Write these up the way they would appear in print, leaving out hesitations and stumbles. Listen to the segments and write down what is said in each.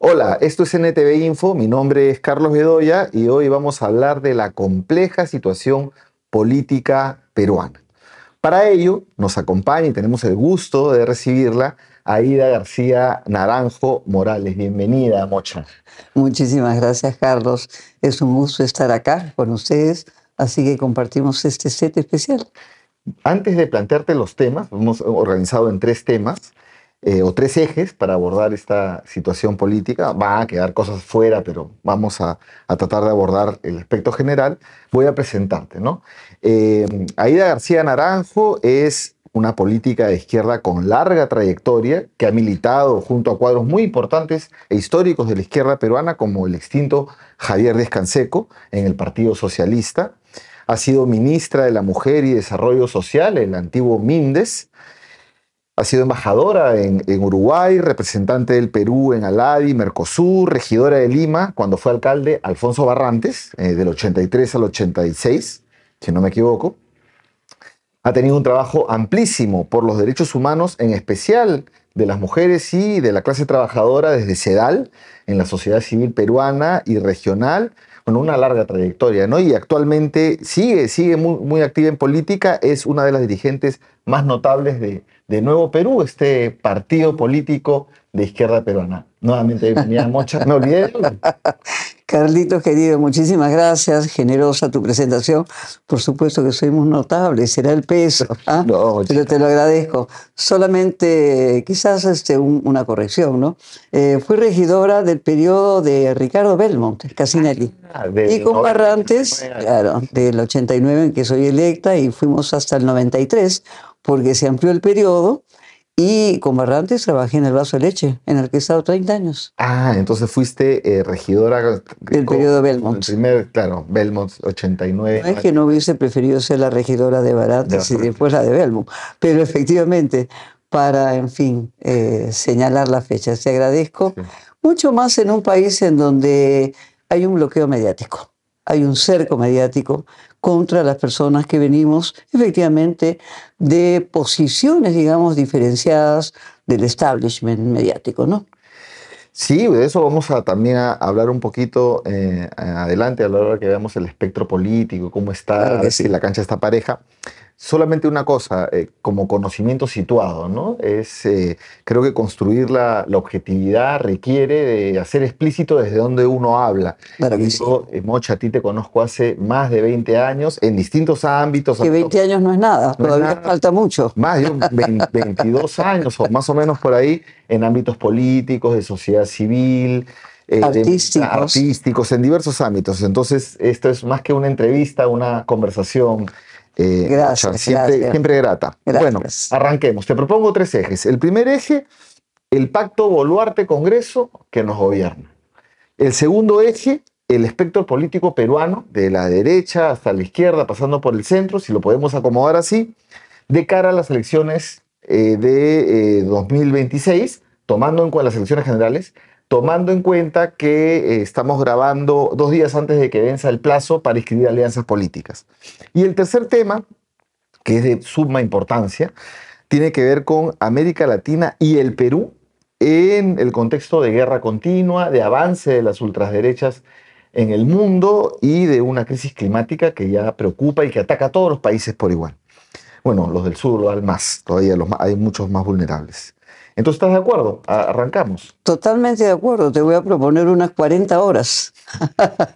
Hola, esto es NTV Info, mi nombre es Carlos Bedoya y hoy vamos a hablar de la compleja situación política peruana. Para ello nos acompaña y tenemos el gusto de recibirla Aída García Naranjo Morales. Bienvenida, Mocha. Muchísimas gracias, Carlos. Es un gusto estar acá con ustedes, así que compartimos este set especial. Antes de plantearte los temas, hemos organizado en tres temas o tres ejes para abordar esta situación política. Van a quedar cosas fuera, pero vamos a tratar de abordar el aspecto general. Voy a presentarte, ¿no? Aída García Naranjo es una política de izquierda con larga trayectoria que ha militado junto a cuadros muy importantes e históricos de la izquierda peruana, como el extinto Javier Díaz Canseco en el Partido Socialista. Ha sido ministra de la Mujer y Desarrollo Social, el antiguo Mindes. Ha sido embajadora en Uruguay, representante del Perú en ALADI, Mercosur, regidora de Lima, cuando fue alcalde Alfonso Barrantes, del 83 al 86, si no me equivoco. Ha tenido un trabajo amplísimo por los derechos humanos, en especial de las mujeres y de la clase trabajadora desde CEDAL, en la sociedad civil peruana y regional, con una larga trayectoria, ¿no? Y actualmente sigue muy activa en política, es una de las dirigentes más notables de Nuevo Perú, este partido político de izquierda peruana. Nuevamente, bienvenida, Mocha. Me olvidé de algo. Carlitos, querido, muchísimas gracias. Generosa tu presentación. Por supuesto que soy muy notable, será el peso, ¿ah? No, Pero te lo agradezco. Solamente quizás una corrección, ¿no? Fui regidora del periodo de Ricardo Belmont, Casinelli. Y con Barrantes, claro, del 89 en que soy electa, y fuimos hasta el 93, porque se amplió el periodo. Y con Barrantes trabajé en el Vaso de Leche, en el que he estado 30 años. Ah, entonces fuiste regidora del periodo Belmont. El primer, claro, Belmont 89. No es que no hubiese preferido ser la regidora de Barrantes y después la de Belmont, pero efectivamente, para, en fin, señalar las fechas. Te agradezco. Sí. Mucho más en un país en donde hay un bloqueo mediático, hay un cerco mediático contra las personas que venimos, efectivamente, de posiciones, digamos, diferenciadas del establishment mediático, ¿no? Sí, de eso vamos a también a hablar un poquito adelante, a la hora que veamos el espectro político, cómo está, claro que sí, si la cancha está pareja. Solamente una cosa, como conocimiento situado, ¿no? Creo que construir la objetividad requiere de hacer explícito desde dónde uno habla. Claro que yo, sí. Mocha, a ti te conozco hace más de 20 años, en distintos ámbitos. Que 20 años no es nada, no todavía es nada, falta mucho. Más de 22 años o más o menos por ahí, en ámbitos políticos, de sociedad civil, artísticos, en diversos ámbitos. Entonces, esto es más que una entrevista, una conversación. Gracias, siempre grata. Gracias. Bueno, arranquemos. Te propongo tres ejes. El primer eje, el pacto Boluarte-Congreso que nos gobierna. El segundo eje, el espectro político peruano, de la derecha hasta la izquierda, pasando por el centro, si lo podemos acomodar así, de cara a las elecciones de 2026, tomando en cuenta las elecciones generales, tomando en cuenta que estamos grabando 2 días antes de que venza el plazo para inscribir alianzas políticas. Y el tercer tema, que es de suma importancia, tiene que ver con América Latina y el Perú en el contexto de guerra continua, de avance de las ultraderechas en el mundo y de una crisis climática que ya preocupa y que ataca a todos los países por igual. Bueno, los del sur al más, todavía hay muchos más vulnerables. Entonces, ¿estás de acuerdo? Arrancamos. Totalmente de acuerdo. Te voy a proponer unas 40 horas.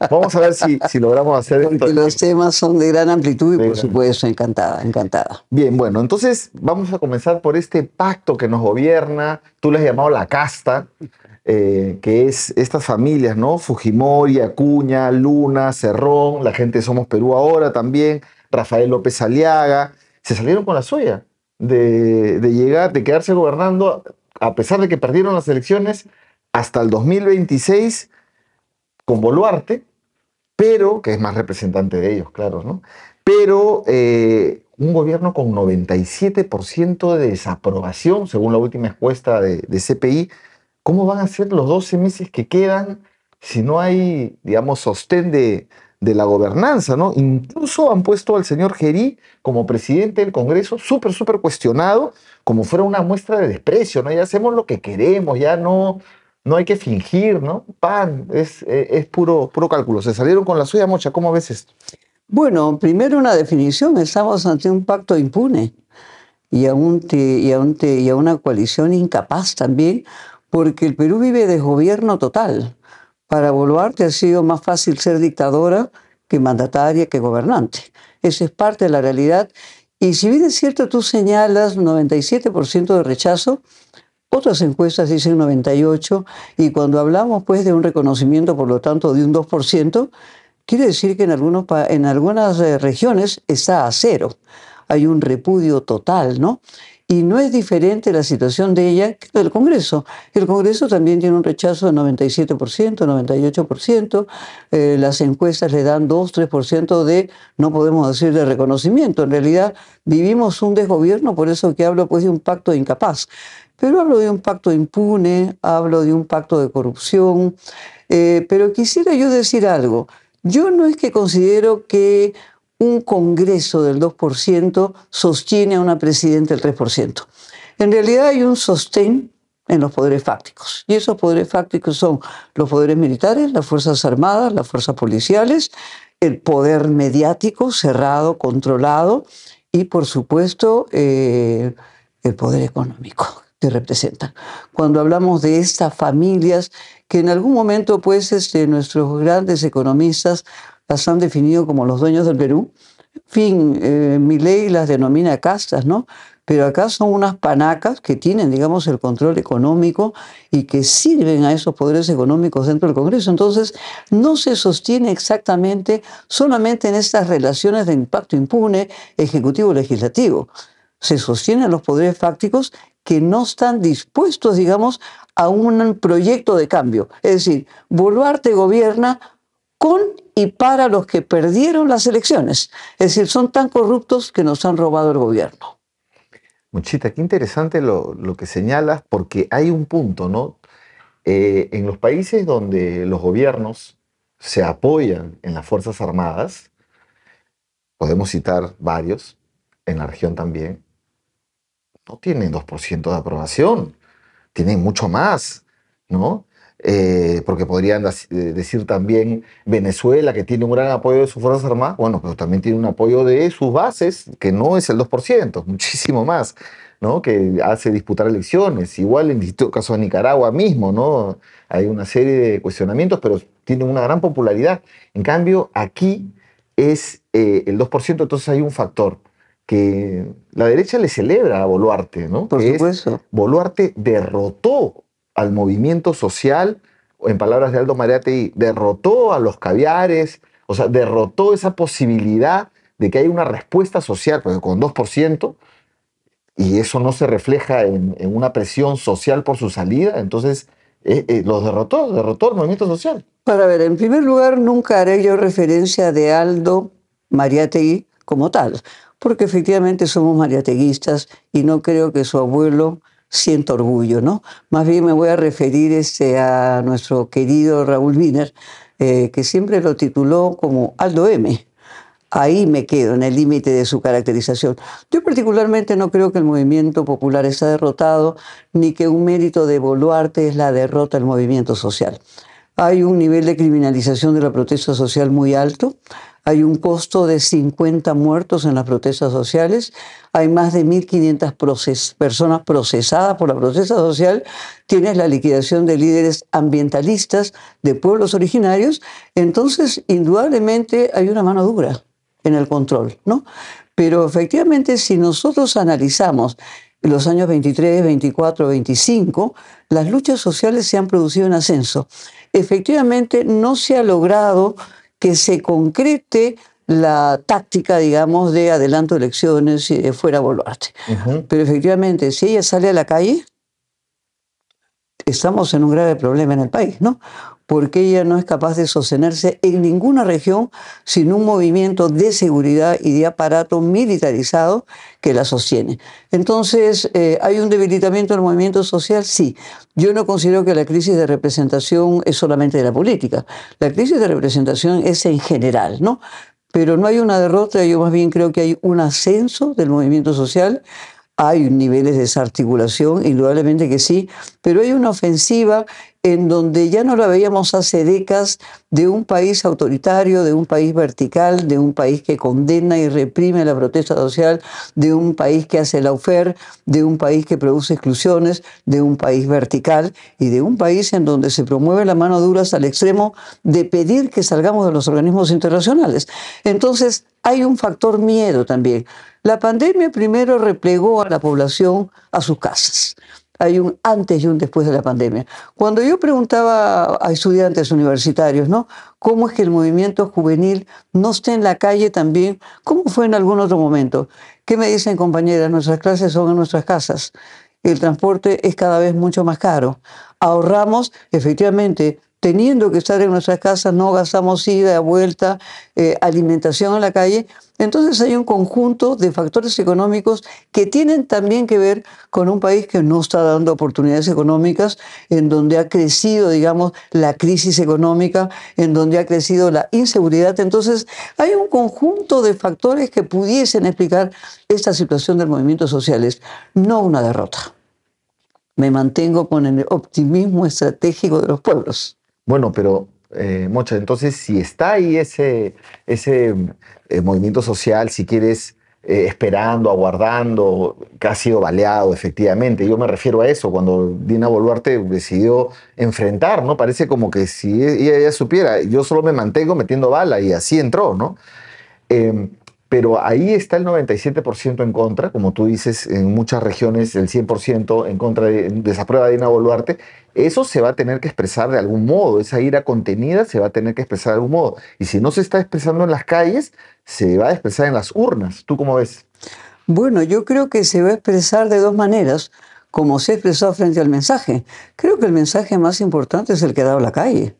Vamos a ver si logramos hacer esto. Porque los temas son de gran amplitud y, por supuesto, encantada. Bien, bueno, entonces vamos a comenzar por este pacto que nos gobierna. Tú le has llamado la casta, que es estas familias, ¿no? Fujimori, Acuña, Luna, Cerrón, la gente de Somos Perú ahora también, Rafael López Aliaga. Se salieron con la suya de quedarse gobernando, a pesar de que perdieron las elecciones, hasta el 2026 con Boluarte, pero, que es más representante de ellos, claro, ¿no? Pero un gobierno con 97% de desaprobación, según la última encuesta de CPI, ¿cómo van a ser los 12 meses que quedan si no hay, digamos, sostén de la gobernanza, ¿no? Incluso han puesto al señor Gerí como presidente del Congreso, súper cuestionado, como fuera una muestra de desprecio, ¿no? Ya hacemos lo que queremos, ya no hay que fingir, ¿no? Es puro cálculo. Se salieron con la suya, Mocha. ¿Cómo ves esto? Bueno, primero una definición, estamos ante un pacto impune y a una coalición incapaz también, porque el Perú vive de gobierno total. Para Boluarte ha sido más fácil ser dictadora que mandataria, que gobernante. Eso es parte de la realidad. Y si bien es cierto, tú señalas 97% de rechazo, otras encuestas dicen 98%, y cuando hablamos pues de un reconocimiento, por lo tanto, de un 2%, quiere decir que en algunas regiones está a cero. Hay un repudio total, ¿no? Y no es diferente la situación de ella que del Congreso. El Congreso también tiene un rechazo de 97%, 98%. Las encuestas le dan 2-3% de, no podemos decir de reconocimiento. En realidad vivimos un desgobierno, por eso que hablo pues de un pacto incapaz. Pero hablo de un pacto impune, hablo de un pacto de corrupción. Pero quisiera yo decir algo. Yo no es que considero que un Congreso del 2% sostiene a una presidenta del 3%. En realidad hay un sostén en los poderes fácticos. Y esos poderes fácticos son los poderes militares, las Fuerzas Armadas, las fuerzas policiales, el poder mediático cerrado, controlado y, por supuesto, el poder económico que representan. Cuando hablamos de estas familias que en algún momento, pues, nuestros grandes economistas las han definido como los dueños del Perú. En fin, Milei las denomina castas, ¿no? Pero acá son unas panacas que tienen, digamos, el control económico y que sirven a esos poderes económicos dentro del Congreso. Entonces, no se sostiene exactamente solamente en estas relaciones de impacto impune ejecutivo-legislativo. Se sostienen los poderes fácticos que no están dispuestos, digamos, a un proyecto de cambio. Es decir, Boluarte gobierna con y para los que perdieron las elecciones. Es decir, son tan corruptos que nos han robado el gobierno. Muchita, qué interesante lo que señalas, porque hay un punto, ¿no? En los países donde los gobiernos se apoyan en las Fuerzas Armadas, podemos citar varios, en la región también, no tienen 2% de aprobación, tienen mucho más, ¿no? Porque podrían decir también Venezuela, que tiene un gran apoyo de sus Fuerzas Armadas, bueno, pero también tiene un apoyo de sus bases, que no es el 2%, muchísimo más, ¿no? Que hace disputar elecciones. Igual en distintos casos de Nicaragua mismo, ¿no? Hay una serie de cuestionamientos, pero tiene una gran popularidad. En cambio, aquí es el 2%, entonces hay un factor que la derecha le celebra a Boluarte, ¿no? Por supuesto. Boluarte derrotó al movimiento social, o en palabras de Aldo Mariátegui, derrotó a los caviares, o sea, derrotó esa posibilidad de que haya una respuesta social, porque con 2%, y eso no se refleja en una presión social por su salida, entonces los derrotó el movimiento social. Para ver, en primer lugar, nunca haré yo referencia de Aldo Mariátegui como tal, porque efectivamente somos mariateguistas y no creo que su abuelo sienta orgullo, ¿no? Más bien me voy a referir a nuestro querido Raúl Wiener, que siempre lo tituló como Aldo M. Ahí me quedo, en el límite de su caracterización. Yo particularmente no creo que el movimiento popular está derrotado, ni que un mérito de Boluarte es la derrota del movimiento social. Hay un nivel de criminalización de la protesta social muy alto, hay un costo de 50 muertos en las protestas sociales, hay más de 1.500 personas procesadas por la protesta social, tienes la liquidación de líderes ambientalistas de pueblos originarios, entonces indudablemente hay una mano dura en el control, ¿no? Pero efectivamente, si nosotros analizamos los años 23, 24, 25, las luchas sociales se han producido en ascenso. Efectivamente, no se ha logrado que se concrete la táctica, digamos, de adelanto de elecciones y de fuera Boluarte. Pero efectivamente, si ella sale a la calle, estamos en un grave problema en el país, ¿no? porque ella no es capaz de sostenerse en ninguna región sin un movimiento de seguridad y de aparato militarizado que la sostiene. Entonces, ¿hay un debilitamiento del movimiento social? Sí. Yo no considero que la crisis de representación es solamente de la política. La crisis de representación es en general, ¿no? Pero no hay una derrota, yo más bien creo que hay un ascenso del movimiento social. Hay niveles de desarticulación, indudablemente que sí, pero hay una ofensiva en donde ya no la veíamos hace décadas, de un país autoritario, de un país vertical, de un país que condena y reprime la protesta social, de un país que hace lawfare, de un país que produce exclusiones, de un país vertical y de un país en donde se promueve la mano dura hasta el extremo de pedir que salgamos de los organismos internacionales. Entonces, hay un factor miedo también. La pandemia primero replegó a la población a sus casas. Hay un antes y un después de la pandemia. Cuando yo preguntaba a estudiantes universitarios, ¿no?, cómo es que el movimiento juvenil no está en la calle también, ¿cómo fue en algún otro momento? ¿Qué me dicen, compañeras? Nuestras clases son en nuestras casas. El transporte es cada vez mucho más caro. Ahorramos, efectivamente, teniendo que estar en nuestras casas, no gastamos ida, vuelta, alimentación en la calle. Entonces hay un conjunto de factores económicos que tienen también que ver con un país que no está dando oportunidades económicas, en donde ha crecido, digamos, la crisis económica, en donde ha crecido la inseguridad. Entonces hay un conjunto de factores que pudiesen explicar esta situación del movimiento sociales, no una derrota. Me mantengo con el optimismo estratégico de los pueblos. Bueno, pero Mocha, entonces si está ahí ese movimiento social, si quieres, esperando, aguardando, que ha sido baleado efectivamente, yo me refiero a eso, cuando Dina Boluarte decidió enfrentar, ¿no? Parece como que si ella supiera, yo solo me mantengo metiendo bala y así entró, ¿no? Pero ahí está el 97% en contra, como tú dices, en muchas regiones el 100% en contra de esa prueba de Dina Boluarte. Eso se va a tener que expresar de algún modo, esa ira contenida se va a tener que expresar de algún modo. Y si no se está expresando en las calles, se va a expresar en las urnas. ¿Tú cómo ves? Bueno, yo creo que se va a expresar de dos maneras, como se ha expresado frente al mensaje. Creo que el mensaje más importante es el que ha dado la calle.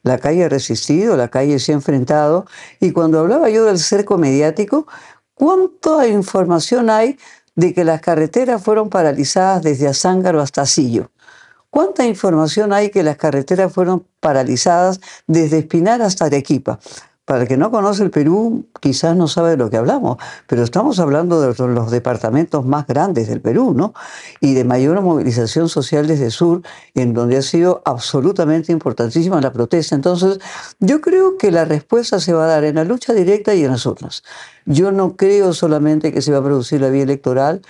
La calle ha resistido, la calle se ha enfrentado. Y cuando hablaba yo del cerco mediático, ¿cuánta información hay de que las carreteras fueron paralizadas desde Azángaro hasta Sillo? ¿Cuánta información hay que las carreteras fueron paralizadas desde Espinar hasta Arequipa? Para el que no conoce el Perú, quizás no sabe de lo que hablamos, pero estamos hablando de los departamentos más grandes del Perú, ¿no? Y de mayor movilización social desde el sur, en donde ha sido absolutamente importantísima la protesta. Entonces, yo creo que la respuesta se va a dar en la lucha directa y en las urnas. Yo no creo solamente que se va a producir la vía electoral.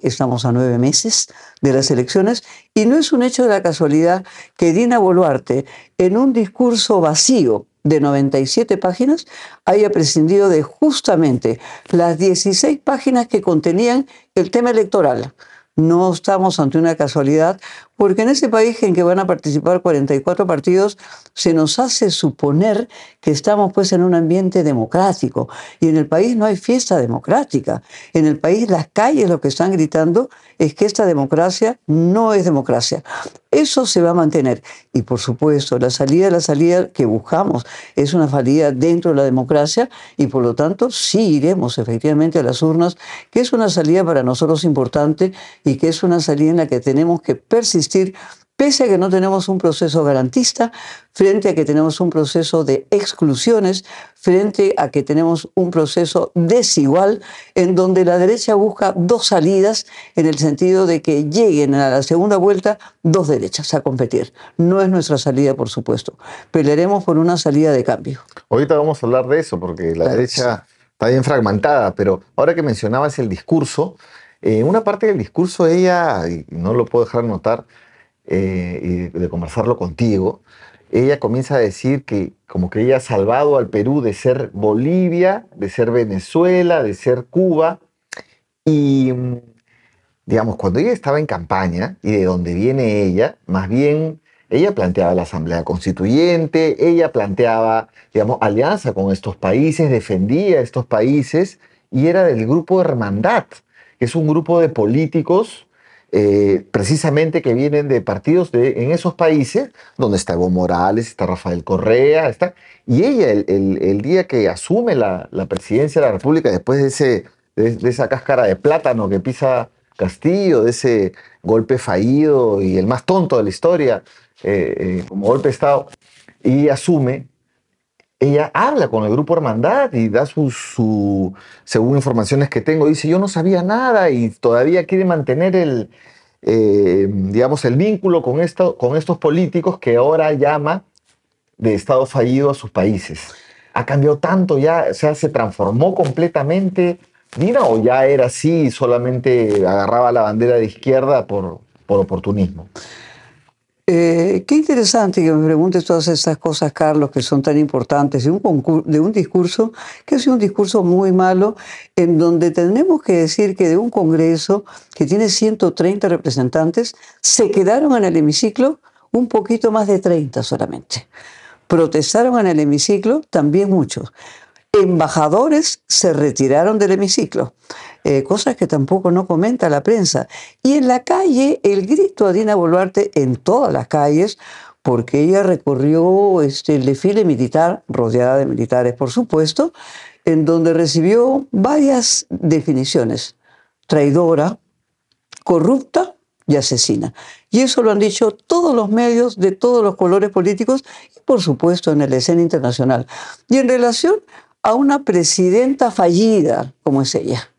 Estamos a 9 meses de las elecciones, y no es un hecho de la casualidad que Dina Boluarte, en un discurso vacío de 97 páginas, haya prescindido de justamente las 16 páginas que contenían el tema electoral. No estamos ante una casualidad, porque en ese país en que van a participar 44 partidos, se nos hace suponer que estamos pues en un ambiente democrático. Y en el país no hay fiesta democrática. En el país las calles lo que están gritando es que esta democracia no es democracia. Eso se va a mantener. Y por supuesto, la salida que buscamos es una salida dentro de la democracia, y por lo tanto sí iremos efectivamente a las urnas, que es una salida para nosotros importante y que es una salida en la que tenemos que persistir, pese a que no tenemos un proceso garantista, frente a que tenemos un proceso de exclusiones, frente a que tenemos un proceso desigual, en donde la derecha busca dos salidas, en el sentido de que lleguen a la segunda vuelta dos derechas a competir. No es nuestra salida, por supuesto. Pelearemos por una salida de cambio. Ahorita vamos a hablar de eso, porque la derecha está bien fragmentada, pero ahora que mencionabas el discurso, una parte del discurso ella, y no lo puedo dejar notar, y de conversarlo contigo, ella comienza a decir que como que ella ha salvado al Perú de ser Bolivia, de ser Venezuela, de ser Cuba. Y digamos, cuando ella estaba en campaña, y de donde viene ella, más bien ella planteaba la Asamblea Constituyente, ella planteaba, digamos, alianza con estos países, defendía a estos países, y era del grupo Hermandad, que es un grupo de políticos precisamente que vienen de partidos en esos países, donde está Evo Morales, está Rafael Correa, y ella el día que asume la presidencia de la República, después de esa cáscara de plátano que pisa Castillo, de ese golpe fallido y el más tonto de la historia, como golpe de Estado, y asume, ella habla con el Grupo Hermandad y da según informaciones que tengo, dice, yo no sabía nada y todavía quiere mantener digamos, el vínculo con estos políticos que ahora llama de Estado fallido a sus países. ¿Ha cambiado tanto ya? O sea, ¿se transformó completamente Dina o ya era así y solamente agarraba la bandera de izquierda por oportunismo? Qué interesante que me preguntes todas estas cosas, Carlos, que son tan importantes, de un discurso que ha sido un discurso muy malo, en donde tenemos que decir que de un Congreso que tiene 130 representantes, se quedaron en el hemiciclo un poquito más de 30 solamente. Protestaron en el hemiciclo también muchos. Embajadores se retiraron del hemiciclo, cosas que tampoco no comenta la prensa. Y en la calle, el grito a Dina Boluarte en todas las calles, porque ella recorrió el desfile militar, rodeada de militares, por supuesto, en donde recibió varias definiciones: traidora, corrupta y asesina. Y eso lo han dicho todos los medios de todos los colores políticos y, por supuesto, en la escena internacional. Y en relación a una presidenta fallida como es ella,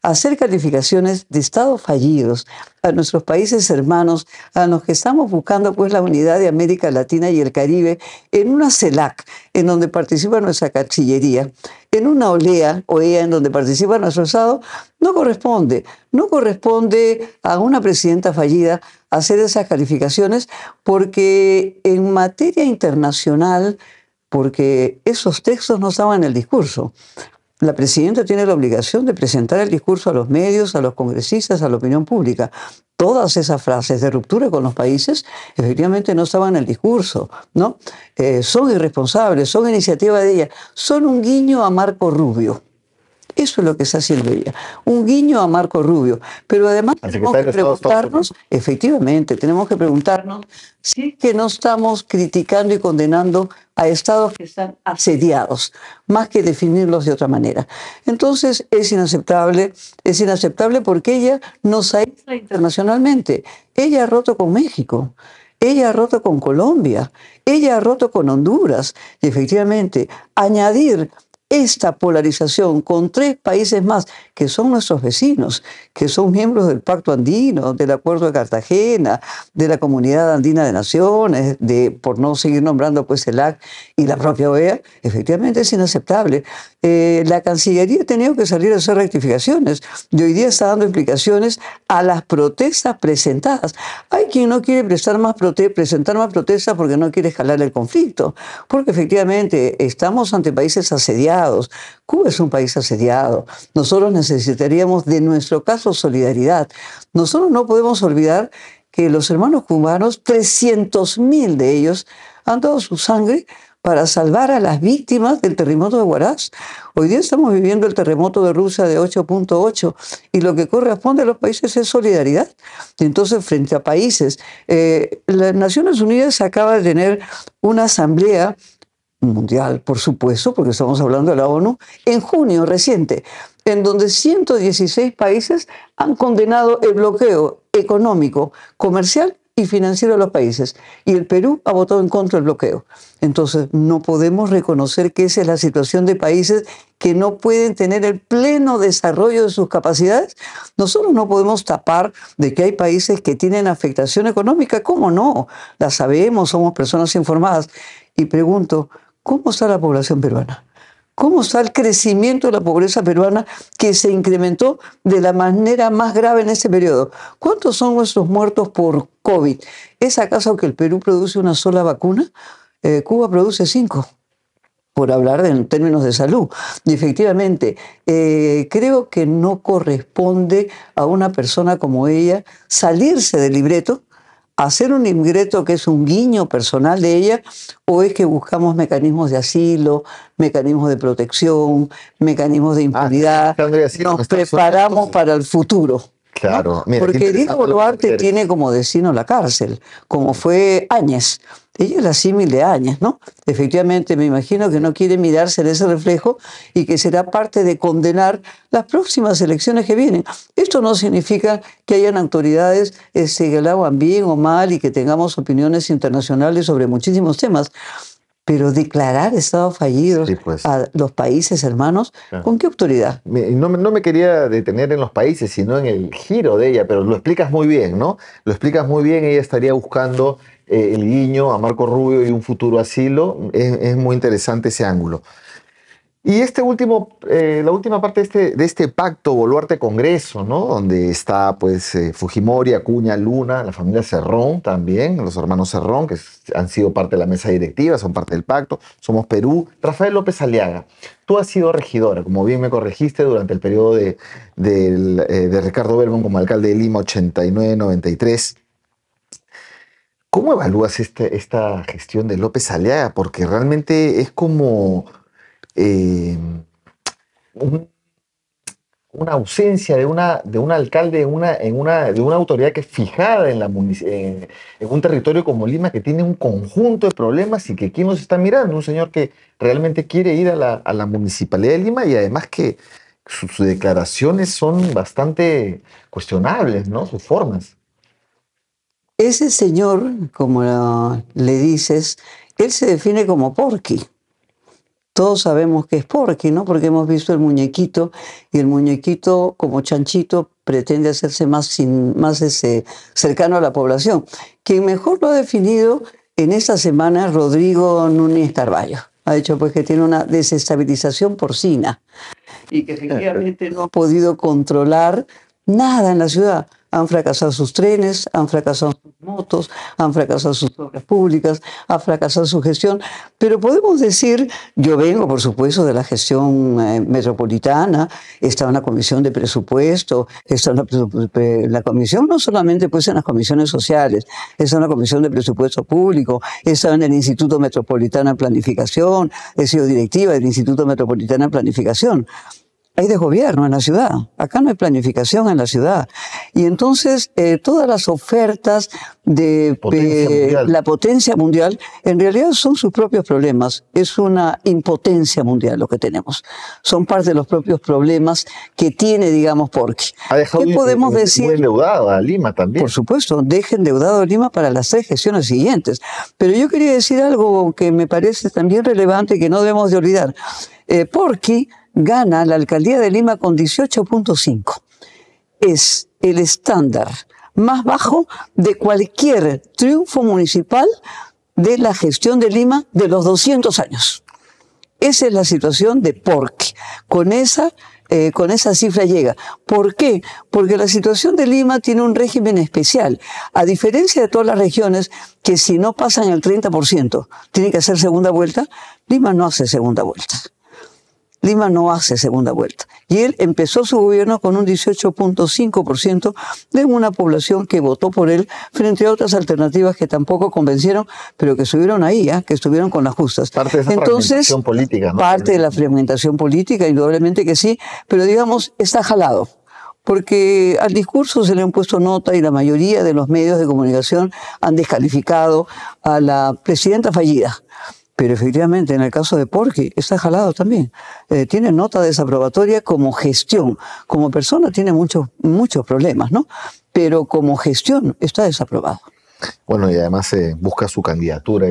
hacer calificaciones de estados fallidos a nuestros países hermanos, a los que estamos buscando pues la unidad de América Latina y el Caribe, en una CELAC, en donde participa nuestra Cancillería, en una OEA en donde participa nuestro Estado, no corresponde. No corresponde a una presidenta fallida hacer esas calificaciones, porque en materia internacional, porque esos textos no estaban en el discurso. La presidenta tiene la obligación de presentar el discurso a los medios, a los congresistas, a la opinión pública. Todas esas frases de ruptura con los países efectivamente no estaban en el discurso, ¿no? Son irresponsables, son iniciativa de ella, son un guiño a Marco Rubio. Eso es lo que está haciendo ella, un guiño a Marco Rubio. Pero además tenemos que preguntarnos, efectivamente, tenemos que preguntarnos si es que no estamos criticando y condenando a estados que están asediados, más que definirlos de otra manera. Entonces es inaceptable porque ella nos aísla internacionalmente. Ella ha roto con México. Ella ha roto con Colombia, ella ha roto con Honduras, y efectivamente añadir esta polarización con 3 países más que son nuestros vecinos, que son miembros del Pacto Andino, del Acuerdo de Cartagena, de la Comunidad Andina de Naciones, por no seguir nombrando pues CELAC y la propia OEA, efectivamente es inaceptable. La Cancillería ha tenido que salir a hacer rectificaciones y hoy día está dando explicaciones a las protestas presentadas. Hay quien no quiere presentar más protestas porque no quiere escalar el conflicto, porque efectivamente estamos ante países asediados. Cuba es un país asediado. Nosotros necesitaríamos, de nuestro caso, solidaridad. Nosotros no podemos olvidar que los hermanos cubanos, 300.000 de ellos, han dado su sangre para salvar a las víctimas del terremoto de Huaraz. Hoy día estamos viviendo el terremoto de Rusia de 8.8 y lo que corresponde a los países es solidaridad. Entonces, frente a países, las Naciones Unidas acaba de tener una asamblea mundial, por supuesto, porque estamos hablando de la ONU, en junio reciente, en donde 116 países han condenado el bloqueo económico, comercial y financiero de los países. Y el Perú ha votado en contra del bloqueo. Entonces, no podemos reconocer que esa es la situación de países que no pueden tener el pleno desarrollo de sus capacidades. Nosotros no podemos tapar de que hay países que tienen afectación económica. ¿Cómo no? La sabemos, somos personas informadas. Y pregunto, ¿cómo está la población peruana? ¿Cómo está el crecimiento de la pobreza peruana que se incrementó de la manera más grave en ese periodo? ¿Cuántos son nuestros muertos por COVID? ¿Es acaso que el Perú produce una sola vacuna? Cuba produce 5, por hablar en términos de salud. Y efectivamente, creo que no corresponde a una persona como ella salirse del libreto, hacer un libreto que es un guiño personal de ella, o es que buscamos mecanismos de asilo, mecanismos de protección, mecanismos de impunidad, nos preparamos para el futuro. Claro. ¿no? Mira, Porque Dina Boluarte tiene como destino la cárcel, como fue Áñez. Ella es la símil de Áñez, ¿no? Efectivamente, me imagino que no quiere mirarse en ese reflejo y que será parte de condenar las próximas elecciones que vienen. Esto no significa que hayan autoridades que lo hagan bien o mal y que tengamos opiniones internacionales sobre muchísimos temas. Pero declarar estados fallidos sí, pues, a los países hermanos, claro. ¿con qué autoridad? No me quería detener en los países, sino en el giro de ella, pero lo explicas muy bien, ¿no? Lo explicas muy bien, ella estaría buscando el guiño a Marco Rubio y un futuro asilo. Es muy interesante ese ángulo. Y la última parte de este pacto Boluarte-Congreso, ¿no? Donde está pues Fujimori, Acuña, Luna, la familia Cerrón también, los hermanos Cerrón, que han sido parte de la mesa directiva, son parte del pacto, Somos Perú, Rafael López Aliaga. Tú has sido regidora, como bien me corregiste, durante el periodo de Ricardo Belmont como alcalde de Lima, 89-93. ¿Cómo evalúas esta gestión de López Aliaga? Porque realmente es como eh, un- una ausencia de un alcalde de una autoridad que es fijada en un territorio como Lima, que tiene un conjunto de problemas y que quién nos está mirando, un señor que realmente quiere ir a la municipalidad de Lima y además que sus declaraciones son bastante cuestionables, ¿no? Sus formas. Ese señor, como le dices, él se define como Porky. Todos sabemos que es Porky, ¿no? Porque hemos visto el muñequito y el muñequito, como chanchito, pretende hacerse más cercano a la población. Quien mejor lo ha definido en esta semana es Rodrigo Núñez Carballo. Ha dicho pues que tiene una desestabilización porcina y que efectivamente no ha podido controlar nada en la ciudad. Han fracasado sus trenes, han fracasado sus motos, han fracasado sus obras públicas, ha fracasado su gestión. Pero podemos decir, yo vengo, por supuesto, de la gestión metropolitana, está en la comisión de presupuesto, está en la comisión, no solamente pues en las comisiones sociales, está en la comisión de presupuesto público, está en el Instituto Metropolitano de Planificación, he sido directiva del Instituto Metropolitano de Planificación. Hay desgobierno en la ciudad. Acá no hay planificación en la ciudad. Y entonces todas las ofertas de la potencia mundial en realidad son sus propios problemas. Es una impotencia mundial lo que tenemos. Son parte de los propios problemas que tiene, digamos, Porky. Ha dejado ¿Qué podemos decir? Muy endeudado a Lima también. Por supuesto, deje endeudado a Lima para las 3 gestiones siguientes. Pero yo quería decir algo que me parece también relevante y que no debemos de olvidar. Porky gana la alcaldía de Lima con 18.5. Es el estándar más bajo de cualquier triunfo municipal de la gestión de Lima de los 200 años. Esa es la situación de Porky. Con esa cifra llega. ¿Por qué? Porque la situación de Lima tiene un régimen especial. A diferencia de todas las regiones que si no pasan el 30% tienen que hacer segunda vuelta, Lima no hace segunda vuelta. Lima no hace segunda vuelta. Y él empezó su gobierno con un 18.5% de una población que votó por él frente a otras alternativas que tampoco convencieron, pero que estuvieron ahí, que estuvieron con las justas. Parte de esa fragmentación política, ¿no? Parte de la fragmentación política, indudablemente que sí, pero digamos, está jalado. Porque al discurso se le han puesto nota y la mayoría de los medios de comunicación han descalificado a la presidenta fallida. Pero efectivamente, en el caso de Porky, está jalado también. Tiene nota desaprobatoria como gestión. Como persona tiene muchos problemas, ¿no? Pero como gestión está desaprobado. Bueno, y además busca su candidatura.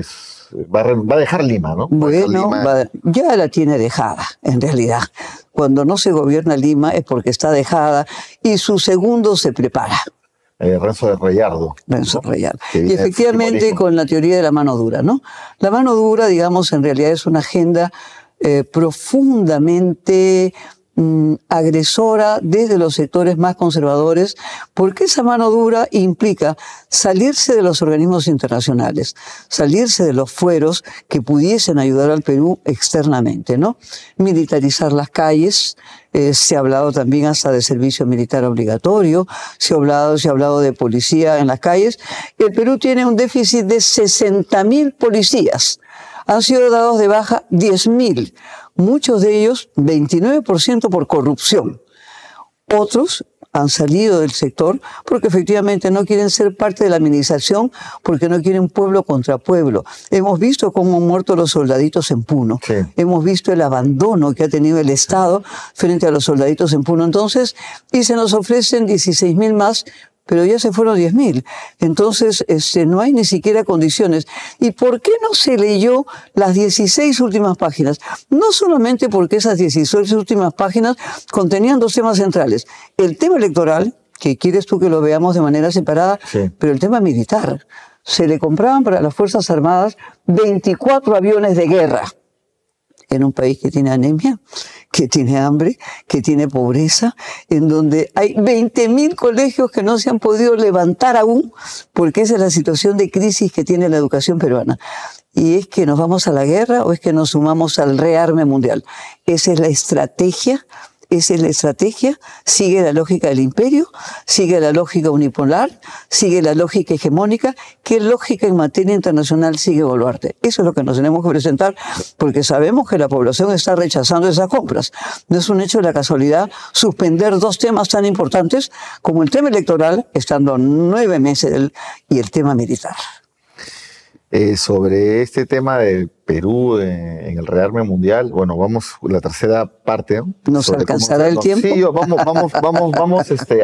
Va a dejar Lima, ¿no? Bueno, ya la tiene dejada, en realidad. Cuando no se gobierna Lima es porque está dejada y su segundo se prepara. Renzo de Reyardo. Renzo Reyardo. Y efectivamente con la teoría de la mano dura, ¿no? La mano dura, digamos, en realidad es una agenda profundamente agresora desde los sectores más conservadores, porque esa mano dura implica salirse de los organismos internacionales, salirse de los fueros que pudiesen ayudar al Perú externamente, ¿no? Militarizar las calles, se ha hablado también hasta de servicio militar obligatorio, se ha hablado de policía en las calles. El Perú tiene un déficit de 60.000 policías. Han sido dados de baja 10.000. Muchos de ellos, 29% por corrupción. Otros han salido del sector porque efectivamente no quieren ser parte de la administración, porque no quieren pueblo contra pueblo. Hemos visto cómo han muerto los soldaditos en Puno. Sí. Hemos visto el abandono que ha tenido el Estado frente a los soldaditos en Puno. Entonces, y se nos ofrecen 16.000 más, pero ya se fueron 10.000. Entonces, no hay ni siquiera condiciones. ¿Y por qué no se leyó las 16 últimas páginas? No solamente porque esas 16 últimas páginas contenían dos temas centrales. El tema electoral, que quieres tú que lo veamos de manera separada, sí, pero el tema militar. Se le compraban para las Fuerzas Armadas 24 aviones de guerra en un país que tiene anemia, que tiene hambre, que tiene pobreza, en donde hay 20.000 colegios que no se han podido levantar aún, porque esa es la situación de crisis que tiene la educación peruana. ¿Y es que nos vamos a la guerra o es que nos sumamos al rearme mundial? Esa es la estrategia. Esa es la estrategia, sigue la lógica del imperio, sigue la lógica unipolar, sigue la lógica hegemónica. ¿Qué lógica en materia internacional sigue Boluarte? Eso es lo que nos tenemos que presentar, porque sabemos que la población está rechazando esas compras. No es un hecho de la casualidad suspender dos temas tan importantes como el tema electoral, estando 9 meses, y el tema militar. Sobre este tema de Perú en el rearme mundial, bueno, vamos la tercera parte, ¿no? ¿Nos alcanzará el tiempo? Sí, vamos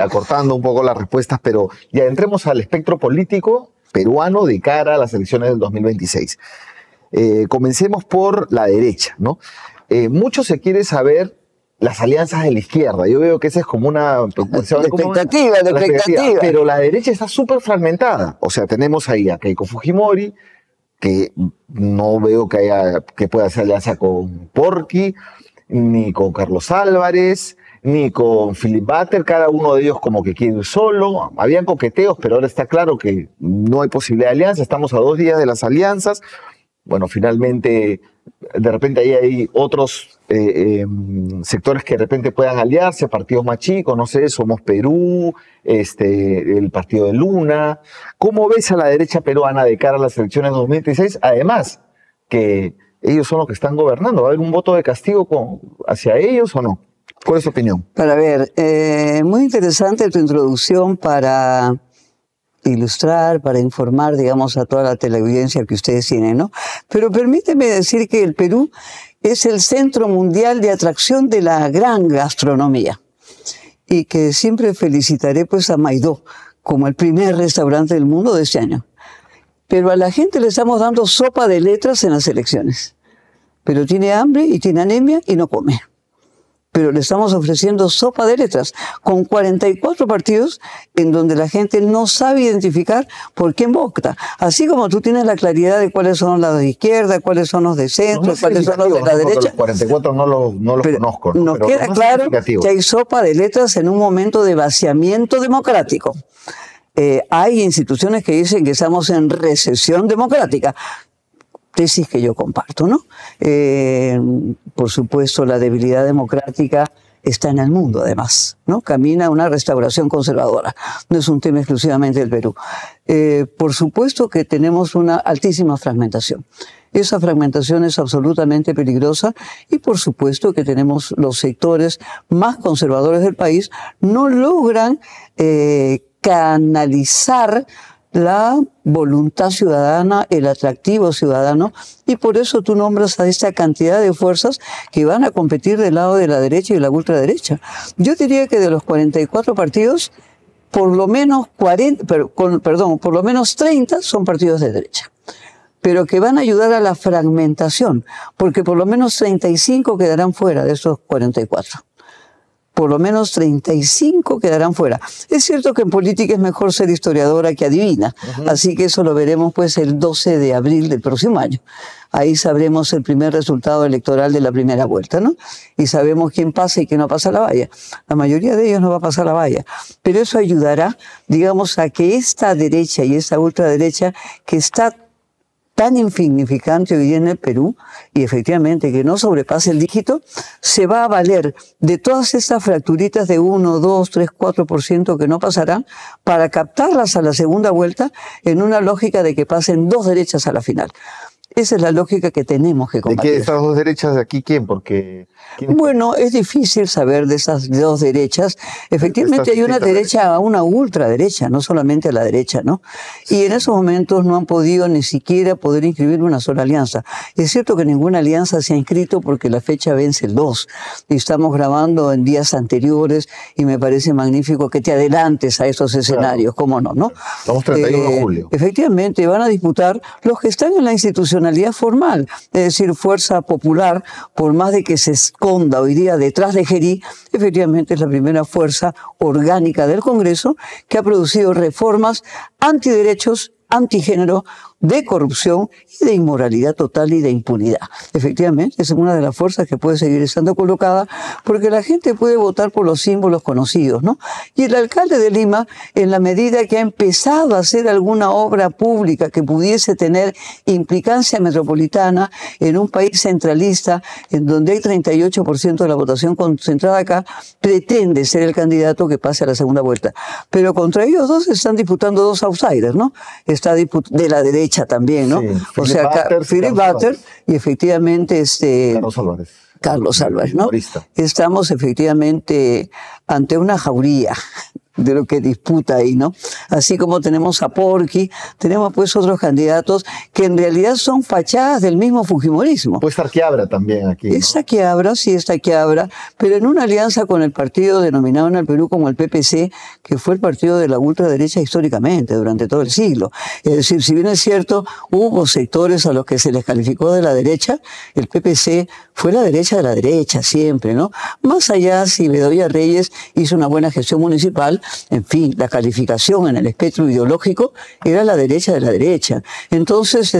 acortando un poco las respuestas, pero ya entremos al espectro político peruano de cara a las elecciones del 2026. Comencemos por la derecha, ¿no? Mucho se quiere saber las alianzas de la izquierda. Yo veo que esa es como una expectativa. Pero la derecha está súper fragmentada. O sea, tenemos ahí a Keiko Fujimori, que no veo que pueda hacer alianza con Porky, ni con Carlos Álvarez, ni con Philip Butter. Cada uno de ellos como que quiere ir solo. Habían coqueteos, pero ahora está claro que no hay posibilidad de alianza. Estamos a 2 días de las alianzas. Bueno, finalmente, de repente ahí hay otros sectores que de repente puedan aliarse, partidos más chicos, no sé, Somos Perú, el partido de Luna. ¿Cómo ves a la derecha peruana de cara a las elecciones de 2016? Además, que ellos son los que están gobernando. ¿Va a haber un voto de castigo hacia ellos o no? ¿Cuál es tu opinión? Para ver, muy interesante tu introducción para ilustrar, para informar, digamos, a toda la teleaudiencia que ustedes tienen, ¿no? Pero permíteme decir que el Perú es el centro mundial de atracción de la gran gastronomía y que siempre felicitaré pues a Maidó como el primer restaurante del mundo de este año. Pero a la gente le estamos dando sopa de letras en las elecciones. Pero tiene hambre y tiene anemia y no come. Pero le estamos ofreciendo sopa de letras con 44 partidos en donde la gente no sabe identificar por quién vota. Así como tú tienes la claridad de cuáles son los de izquierda, cuáles son los de centro, cuáles son los de la derecha. Los 44 no los conozco. Nos queda claro que hay sopa de letras en un momento de vaciamiento democrático. Hay instituciones que dicen que estamos en recesión democrática. Tesis que yo comparto, ¿no? Por supuesto, la debilidad democrática está en el mundo, además, ¿no? Camina una restauración conservadora. No es un tema exclusivamente del Perú. Por supuesto que tenemos una altísima fragmentación. Esa fragmentación es absolutamente peligrosa y por supuesto que tenemos los sectores más conservadores del país no logran canalizar la voluntad ciudadana, el atractivo ciudadano, y por eso tú nombras a esta cantidad de fuerzas que van a competir del lado de la derecha y la ultraderecha. Yo diría que de los 44 partidos, por lo menos 30 son partidos de derecha, pero que van a ayudar a la fragmentación, porque por lo menos 35 quedarán fuera de esos 44. Por lo menos 35 quedarán fuera. Es cierto que en política es mejor ser historiadora que adivina, así que eso lo veremos pues el 12 de abril del próximo año. Ahí sabremos el primer resultado electoral de la primera vuelta, ¿no? Y sabemos quién pasa y quién no pasa la valla. La mayoría de ellos no va a pasar la valla, pero eso ayudará, digamos, a que esta derecha y esta ultraderecha que está tan insignificante hoy en el Perú, y efectivamente que no sobrepase el dígito, se va a valer de todas estas fracturitas de 1, 2, 3, 4% que no pasarán para captarlas a la segunda vuelta en una lógica de que pasen dos derechas a la final. Esa es la lógica que tenemos que ¿De combatir. qué de esas dos derechas de aquí quién? Porque Bueno, es difícil saber de esas dos derechas. Efectivamente hay una derecha, una ultraderecha, no solamente a la derecha, ¿no? Y en esos momentos no han podido ni siquiera poder inscribir una sola alianza. Es cierto que ninguna alianza se ha inscrito porque la fecha vence el 2. Y estamos grabando en días anteriores y me parece magnífico que te adelantes a esos escenarios, ¿cómo no? Estamos 31 de julio. Efectivamente, van a disputar los que están en la institucionalidad formal, es decir, Fuerza Popular, por más de que se esconda hoy día detrás de Gerí, efectivamente es la primera fuerza orgánica del Congreso que ha producido reformas antiderechos, antigénero, de corrupción y de inmoralidad total y de impunidad. Efectivamente, es una de las fuerzas que puede seguir estando colocada porque la gente puede votar por los símbolos conocidos, ¿no? Y el alcalde de Lima, en la medida que ha empezado a hacer alguna obra pública que pudiese tener implicancia metropolitana en un país centralista, en donde hay 38% de la votación concentrada acá, pretende ser el candidato que pase a la segunda vuelta. Pero contra ellos dos están disputando dos outsiders, ¿no? Está de la derecha también, ¿no? Sí, o sea, Philip Butter y efectivamente Carlos Álvarez, ¿no? Humorista. Estamos efectivamente ante una jauría de lo que disputa ahí, ¿no? Así como tenemos a Porky, tenemos pues otros candidatos que en realidad son fachadas del mismo fujimorismo. Puede estar Quiabra también aquí, ¿no? Esta Quiabra, sí, esta Quiabra, pero en una alianza con el partido denominado en el Perú como el PPC, que fue el partido de la ultraderecha históricamente, durante todo el siglo. Es decir, si bien es cierto, hubo sectores a los que se les calificó de la derecha, el PPC fue la derecha de la derecha siempre, ¿no? Más allá, si Bedoya Reyes hizo una buena gestión municipal, en fin, la calificación en el espectro ideológico era la derecha de la derecha. Entonces,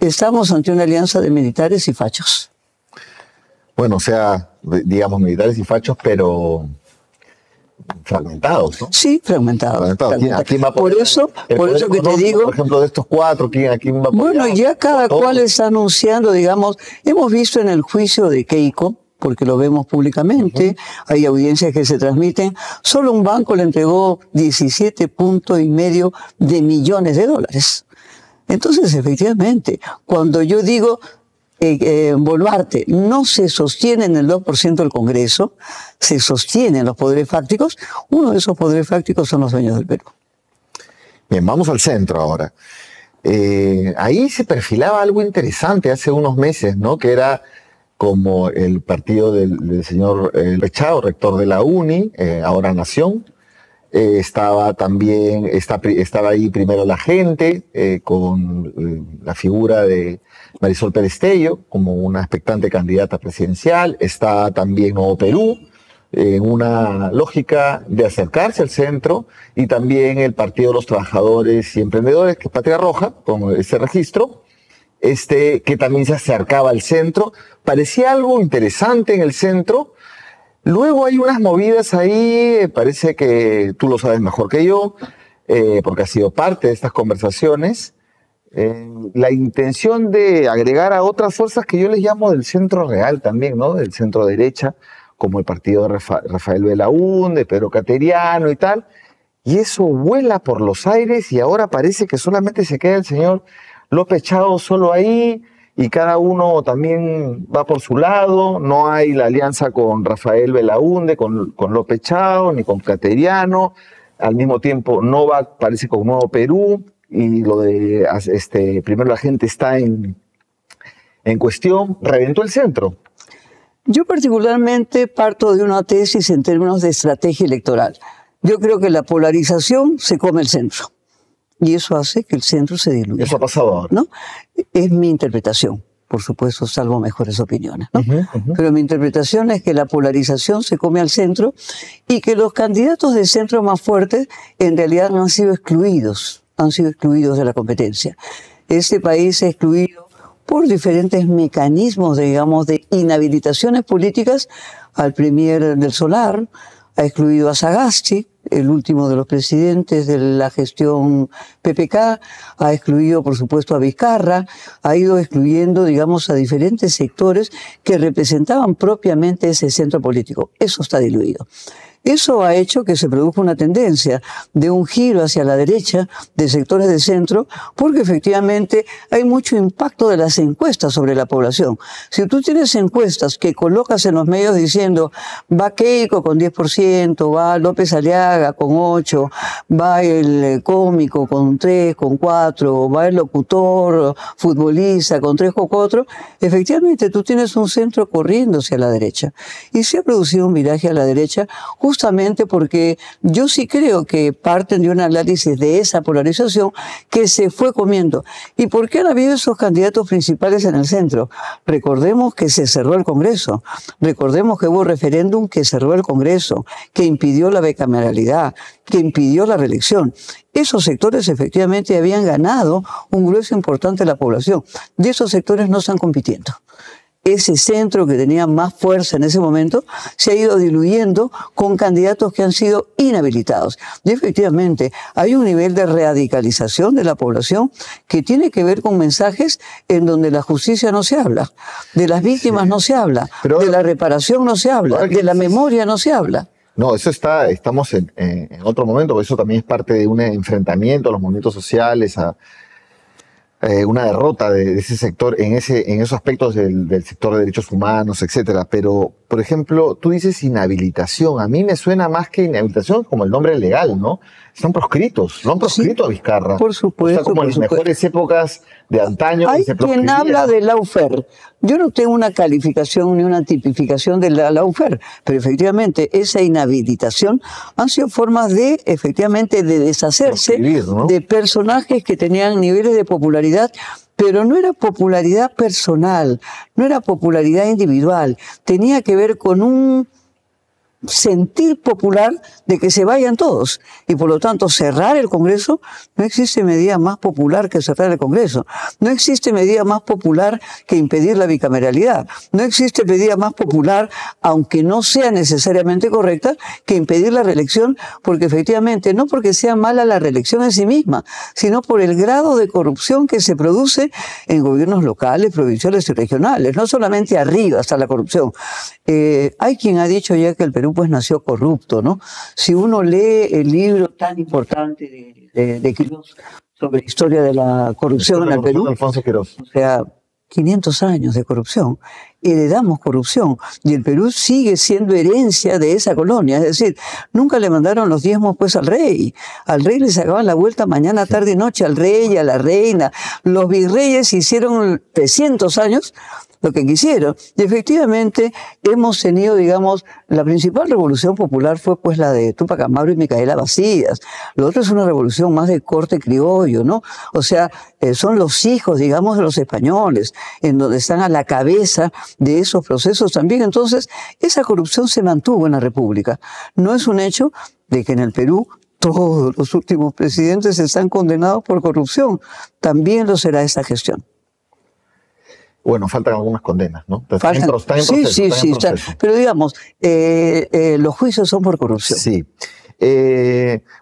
estamos ante una alianza de militares y fachos. Bueno, o sea, digamos militares y fachos, pero fragmentados, ¿no? Sí, fragmentados. ¿Quién va a por eso que te digo... Por ejemplo, de estos cuatro, ¿a quién va a apoyar? Bueno, ya cada cual está anunciando, digamos, hemos visto en el juicio de Keiko, porque lo vemos públicamente, hay audiencias que se transmiten, solo un banco le entregó 17,5 millones de dólares. Entonces, efectivamente, cuando yo digo Boluarte no se sostiene en el 2% del Congreso, se sostiene en los poderes fácticos, uno de esos poderes fácticos son los dueños del Perú. Bien, vamos al centro ahora. Ahí se perfilaba algo interesante hace unos meses, ¿no? Que era como el partido del señor Pechao, rector de la UNI, ahora Nación. Estaba ahí primero la gente, con la figura de Marisol Perestello como una expectante candidata presidencial. Está también Nuevo Perú, en una lógica de acercarse al centro, y también el Partido de los Trabajadores y Emprendedores, que es Patria Roja, con ese registro, que también se acercaba al centro. Parecía algo interesante en el centro. Luego hay unas movidas ahí, parece que tú lo sabes mejor que yo, porque has sido parte de estas conversaciones, la intención de agregar a otras fuerzas que yo les llamo del centro real también, ¿no? Del centro derecha, como el partido de Rafael Belaúnde, de Pedro Cateriano y tal, y eso vuela por los aires y ahora parece que solamente se queda el señor López Chao solo ahí, y cada uno también va por su lado. No hay la alianza con Rafael Belaúnde, con López Chao, ni con Cateriano. Al mismo tiempo no va, parece, con Nuevo Perú, y lo de primero la gente está en cuestión. Reventó el centro. Yo particularmente parto de una tesis en términos de estrategia electoral. Yo creo que la polarización se come el centro. Y eso hace que el centro se diluya. Eso ha pasado ahora, ¿no? Es mi interpretación. Por supuesto, salvo mejores opiniones, ¿no? Pero mi interpretación es que la polarización se come al centro y que los candidatos del centro más fuertes en realidad han sido excluidos de la competencia. Este país es excluido por diferentes mecanismos, digamos, de inhabilitaciones políticas al premier del Solar, ha excluido a Sagasti, el último de los presidentes de la gestión PPK, ha excluido, por supuesto, a Vizcarra, ha ido excluyendo, digamos, a diferentes sectores que representaban propiamente ese centro político. Eso está diluido. Eso ha hecho que se produzca una tendencia de un giro hacia la derecha de sectores de centro, porque efectivamente hay mucho impacto de las encuestas sobre la población. Si tú tienes encuestas que colocas en los medios diciendo va Keiko con 10%, va López Aliaga con 8%, va el cómico con 3, con 4, va el locutor, futbolista con 3 o 4, efectivamente tú tienes un centro corriendo hacia la derecha. Y se ha producido un viraje a la derecha justamente porque yo sí creo que parten de un análisis de esa polarización que se fue comiendo. ¿Y por qué han habido esos candidatos principales en el centro? Recordemos que se cerró el Congreso, recordemos que hubo referéndum que cerró el Congreso, que impidió la bicameralidad, que impidió la reelección. Esos sectores efectivamente habían ganado un grueso importante de la población. De esos sectores no están compitiendo. Ese centro que tenía más fuerza en ese momento se ha ido diluyendo con candidatos que han sido inhabilitados. Y efectivamente hay un nivel de radicalización de la población que tiene que ver con mensajes en donde la justicia no se habla, de las víctimas no se habla, de la reparación no se habla, de la memoria no se habla. No, eso estamos en otro momento, eso también es parte de un enfrentamiento a los movimientos sociales, a una derrota de ese sector en esos aspectos del sector de derechos humanos, etcétera. Pero, por ejemplo, tú dices inhabilitación. A mí me suena más que inhabilitación como el nombre legal, ¿no? Están proscritos, lo han proscrito a Vizcarra. Por supuesto. O sea, como en las mejores épocas de antaño. Hay quien habla de lawfare. Yo no tengo una calificación ni una tipificación de la lawfare, pero efectivamente esa inhabilitación han sido formas de, efectivamente, de deshacerse ¿no? de personajes que tenían niveles de popularidad, pero no era popularidad personal, no era popularidad individual, tenía que ver con un sentir popular de que se vayan todos. Y por lo tanto, cerrar el Congreso, no existe medida más popular que cerrar el Congreso. No existe medida más popular que impedir la bicameralidad. No existe medida más popular, aunque no sea necesariamente correcta, que impedir la reelección, porque efectivamente, no porque sea mala la reelección en sí misma, sino por el grado de corrupción que se produce en gobiernos locales, provinciales y regionales. No solamente arriba está la corrupción. Hay quien ha dicho ya que el Perú pues nació corrupto, ¿no? Si uno lee el libro tan importante de Quirós sobre la historia de la corrupción en el Perú, Alfonso Quirós. O sea, 500 años de corrupción, heredamos corrupción, y el Perú sigue siendo herencia de esa colonia, es decir, nunca le mandaron los diezmos pues al rey le sacaban la vuelta mañana, tarde y noche al rey y a la reina, los virreyes hicieron 300 años lo que quisieron. Y efectivamente hemos tenido, digamos, la principal revolución popular fue pues la de Túpac Amaru y Micaela Vacías. Lo otro es una revolución más de corte criollo, ¿no? O sea, son los hijos, digamos, de los españoles, en donde están a la cabeza de esos procesos también. Entonces, esa corrupción se mantuvo en la República. No es un hecho de que en el Perú todos los últimos presidentes están condenados por corrupción. También lo será esta gestión. Bueno, faltan algunas condenas, ¿no? Está en proceso. Pero digamos, los juicios son por corrupción. Sí.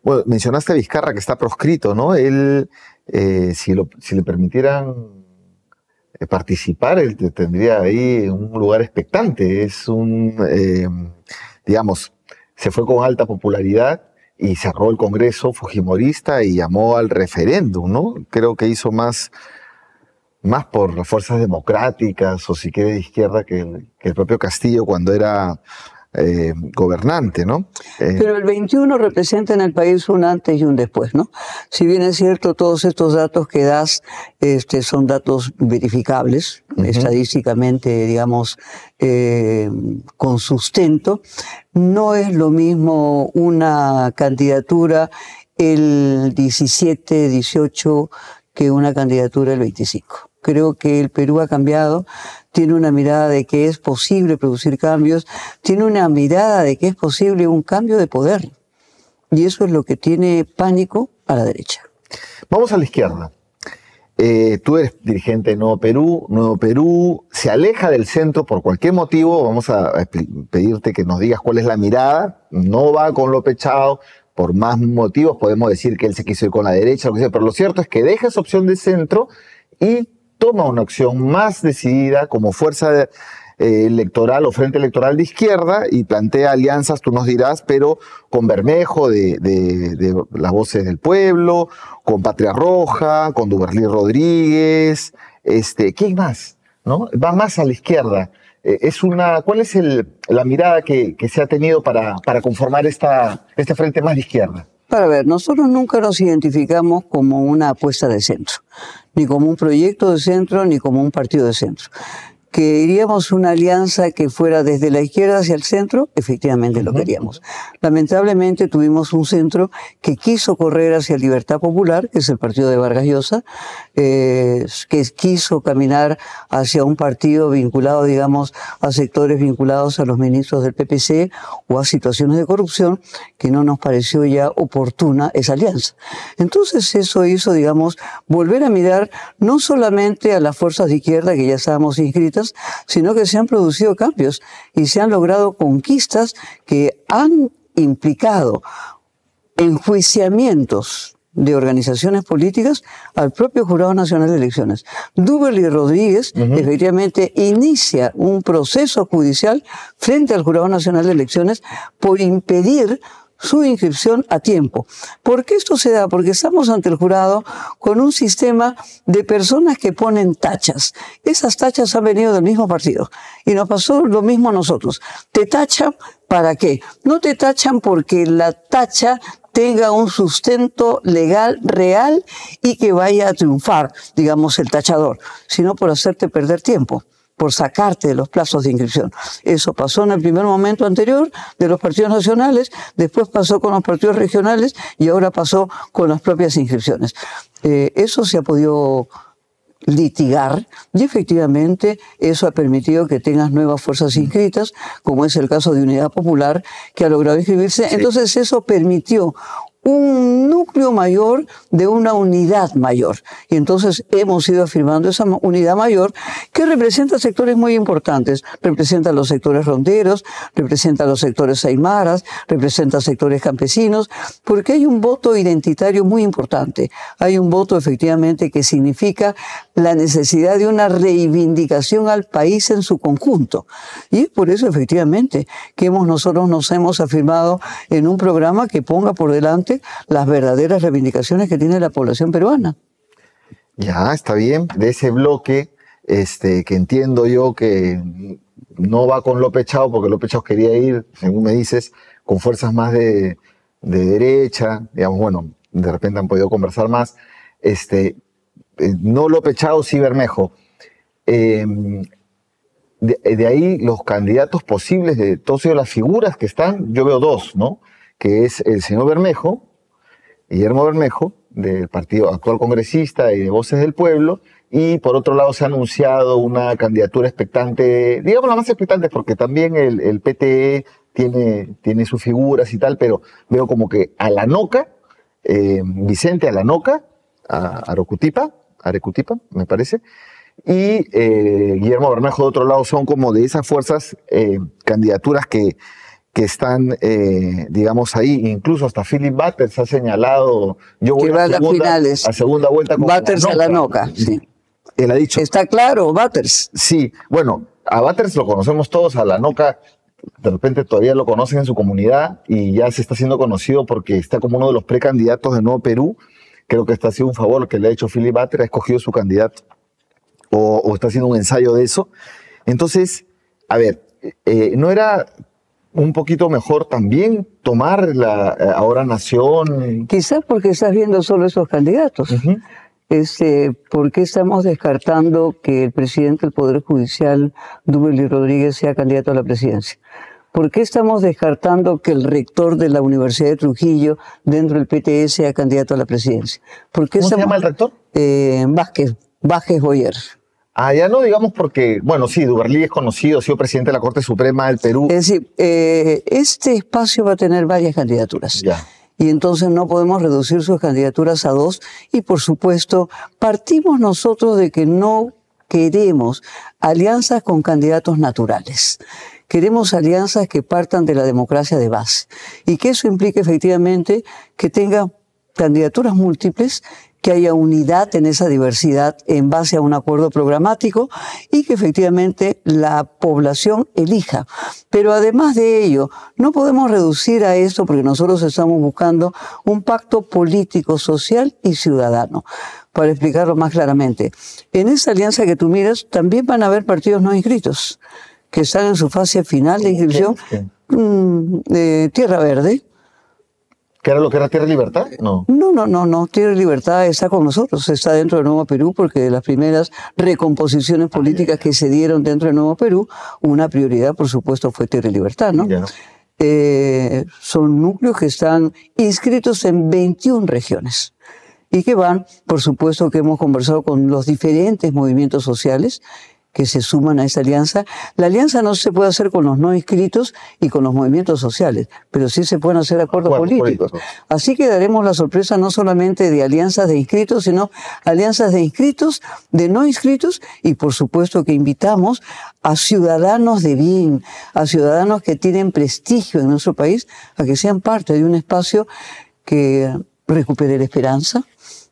Bueno, mencionaste a Vizcarra, que está proscrito, ¿no? Él, si le permitieran participar, él tendría ahí un lugar expectante. Es digamos, se fue con alta popularidad y cerró el Congreso fujimorista y llamó al referéndum, ¿no? Creo que hizo más por las fuerzas democráticas, o si quiere de izquierda, que el propio Castillo cuando era gobernante, ¿no? Pero el 21 representa en el país un antes y un después, ¿no? Si bien es cierto, todos estos datos que das son datos verificables, estadísticamente, digamos, con sustento, no es lo mismo una candidatura el 17, 18 que una candidatura el 25. Creo que el Perú ha cambiado, tiene una mirada de que es posible producir cambios, tiene una mirada de que es posible un cambio de poder. Y eso es lo que tiene pánico a la derecha. Vamos a la izquierda. Tú eres dirigente de Nuevo Perú. Nuevo Perú se aleja del centro por cualquier motivo. Vamos a pedirte que nos digas cuál es la mirada. No va con López Chao. Por más motivos podemos decir que él se quiso ir con la derecha, lo que sea, pero lo cierto es que deja esa opción de centro y toma una opción más decidida como fuerza electoral o frente electoral de izquierda y plantea alianzas, tú nos dirás, pero con Bermejo de las Voces del Pueblo, con Patria Roja, con Duberlí Rodríguez, ¿quién más? ¿No? Va más a la izquierda. ¿Cuál es la mirada que se ha tenido para conformar este frente más de izquierda? Para ver, nosotros nunca nos identificamos como una apuesta de centro, ni como un proyecto de centro, ni como un partido de centro. Que queríamos una alianza que fuera desde la izquierda hacia el centro, efectivamente lo queríamos. Lamentablemente tuvimos un centro que quiso correr hacia Libertad Popular, que es el partido de Vargas Llosa, que quiso caminar hacia un partido vinculado, digamos, a sectores vinculados a los ministros del PPC o a situaciones de corrupción, que no nos pareció ya oportuna esa alianza. Entonces eso hizo, digamos, volver a mirar no solamente a las fuerzas de izquierda que ya estábamos inscritas, sino que se han producido cambios y se han logrado conquistas que han implicado enjuiciamientos de organizaciones políticas al propio Jurado Nacional de Elecciones. Duberlí Rodríguez efectivamente inicia un proceso judicial frente al Jurado Nacional de Elecciones por impedir su inscripción a tiempo. ¿Por qué esto se da? Porque estamos ante el jurado con un sistema de personas que ponen tachas. Esas tachas han venido del mismo partido y nos pasó lo mismo a nosotros. ¿Te tachan para qué? No te tachan porque la tacha tenga un sustento legal real y que vaya a triunfar, digamos, el tachador, sino por hacerte perder tiempo, por sacarte de los plazos de inscripción. Eso pasó en el primer momento anterior de los partidos nacionales, después pasó con los partidos regionales y ahora pasó con las propias inscripciones. Eso se ha podido litigar y efectivamente eso ha permitido que tengas nuevas fuerzas inscritas, como es el caso de Unidad Popular, que ha logrado inscribirse. Sí. Entonces eso permitió un núcleo mayor de una unidad mayor. Y entonces hemos ido afirmando esa unidad mayor que representa sectores muy importantes. Representa los sectores ronderos, representa los sectores aymaras, representa sectores campesinos, porque hay un voto identitario muy importante. Hay un voto efectivamente que significa la necesidad de una reivindicación al país en su conjunto. Y es por eso efectivamente que nosotros nos hemos afirmado en un programa que ponga por delante las verdaderas reivindicaciones que tiene la población peruana. Ya, está bien. De ese bloque, que entiendo yo que no va con López Chao, porque López Chao quería ir, según me dices, con fuerzas más de derecha, digamos, bueno, de repente han podido conversar más. No López Chao, sí Bermejo. De ahí los candidatos posibles de todas las figuras que están, yo veo dos, ¿no? Que es el señor Bermejo, Guillermo Bermejo, del partido actual congresista y de Voces del Pueblo, y por otro lado se ha anunciado una candidatura expectante, digamos la más expectante, porque también el PTE tiene sus figuras y tal, pero veo como que Alanoca, Vicente Alanoca, Arecutipa, me parece, y Guillermo Bermejo de otro lado son como de esas fuerzas candidaturas que están, digamos, ahí. Incluso hasta Philip Butters ha señalado, yo voy a segunda vuelta con Butters Alanoca, sí. Él ha dicho. Está claro, Butters. Sí, bueno, a Butters lo conocemos todos, a Alanoca de repente todavía lo conocen en su comunidad y ya se está haciendo conocido porque está como uno de los precandidatos de Nuevo Perú. Creo que está haciendo un favor que le ha hecho Philip Butters, ha escogido su candidato o está haciendo un ensayo de eso. Entonces, a ver, ¿no era un poquito mejor también tomar la Ahora Nación? Quizás porque estás viendo solo esos candidatos. ¿Por qué estamos descartando que el presidente del Poder Judicial, Duberlí Rodríguez, sea candidato a la presidencia? ¿Por qué estamos descartando que el rector de la Universidad de Trujillo, dentro del PTE, sea candidato a la presidencia? ¿Cómo se llama el rector? Vázquez Boyer. Ya no digamos porque, bueno, sí, Duberlí es conocido, ha sido presidente de la Corte Suprema del Perú. Es decir, este espacio va a tener varias candidaturas. Ya. Y entonces no podemos reducir sus candidaturas a dos. Y por supuesto, partimos nosotros de que no queremos alianzas con candidatos naturales. Queremos alianzas que partan de la democracia de base. Y que eso implique efectivamente que tenga candidaturas múltiples que haya unidad en esa diversidad en base a un acuerdo programático y que efectivamente la población elija. Pero además de ello, no podemos reducir a esto porque nosotros estamos buscando un pacto político, social y ciudadano. Para explicarlo más claramente, en esa alianza que tú miras también van a haber partidos no inscritos que están en su fase final de inscripción. Tierra Verde. ¿Qué era lo que era Tierra y Libertad? No. No. Tierra y Libertad está con nosotros, está dentro de Nuevo Perú, porque de las primeras recomposiciones políticas que se dieron dentro de Nuevo Perú, una prioridad, por supuesto, fue Tierra y Libertad, ¿no? Son núcleos que están inscritos en 21 regiones y que van, por supuesto, que hemos conversado con los diferentes movimientos sociales que se suman a esa alianza. La alianza no se puede hacer con los no inscritos y con los movimientos sociales, pero sí se pueden hacer acuerdos políticos. Así que daremos la sorpresa no solamente de alianzas de inscritos, sino alianzas de inscritos, de no inscritos, y por supuesto que invitamos a ciudadanos de bien, a ciudadanos que tienen prestigio en nuestro país, a que sean parte de un espacio que recupere la esperanza,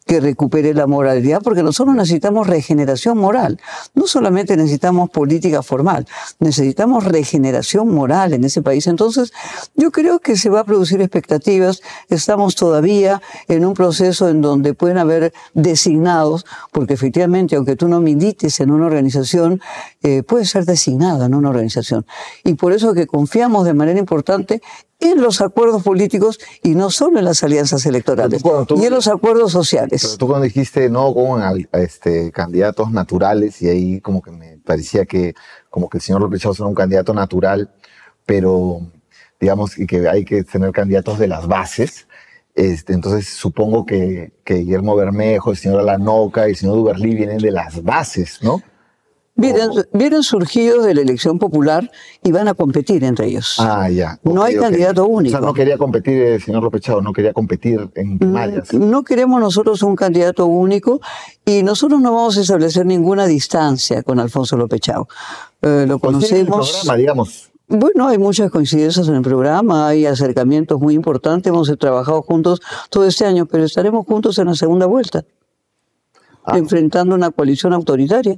que recupere la moralidad, porque nosotros necesitamos regeneración moral. No solamente necesitamos política formal, necesitamos regeneración moral en ese país. Entonces, yo creo que se va a producir expectativas. Estamos todavía en un proceso en donde pueden haber designados, porque efectivamente, aunque tú no milites en una organización, puedes ser designado en una organización. Y por eso que confiamos de manera importante en los acuerdos políticos y no solo en las alianzas electorales, y en los acuerdos sociales. Pero tú cuando dijiste no con candidatos naturales, y ahí como que me parecía que como que el señor López Chávez era un candidato natural, pero digamos y que hay que tener candidatos de las bases. Entonces supongo que Guillermo Bermejo, el señor Alanoca y el señor Duberlí vienen de las bases, ¿no? Vienen surgidos de la elección popular y van a competir entre ellos. Ah, ya. No hay candidato único. O sea, no quería competir el señor López Chávez, no quería competir en primarias. No queremos nosotros un candidato único y nosotros no vamos a establecer ninguna distancia con Alfonso López Chávez. Lo conocemos. En el programa, digamos. Bueno, hay muchas coincidencias en el programa, hay acercamientos muy importantes, hemos trabajado juntos todo este año, pero estaremos juntos en la segunda vuelta, enfrentando una coalición autoritaria.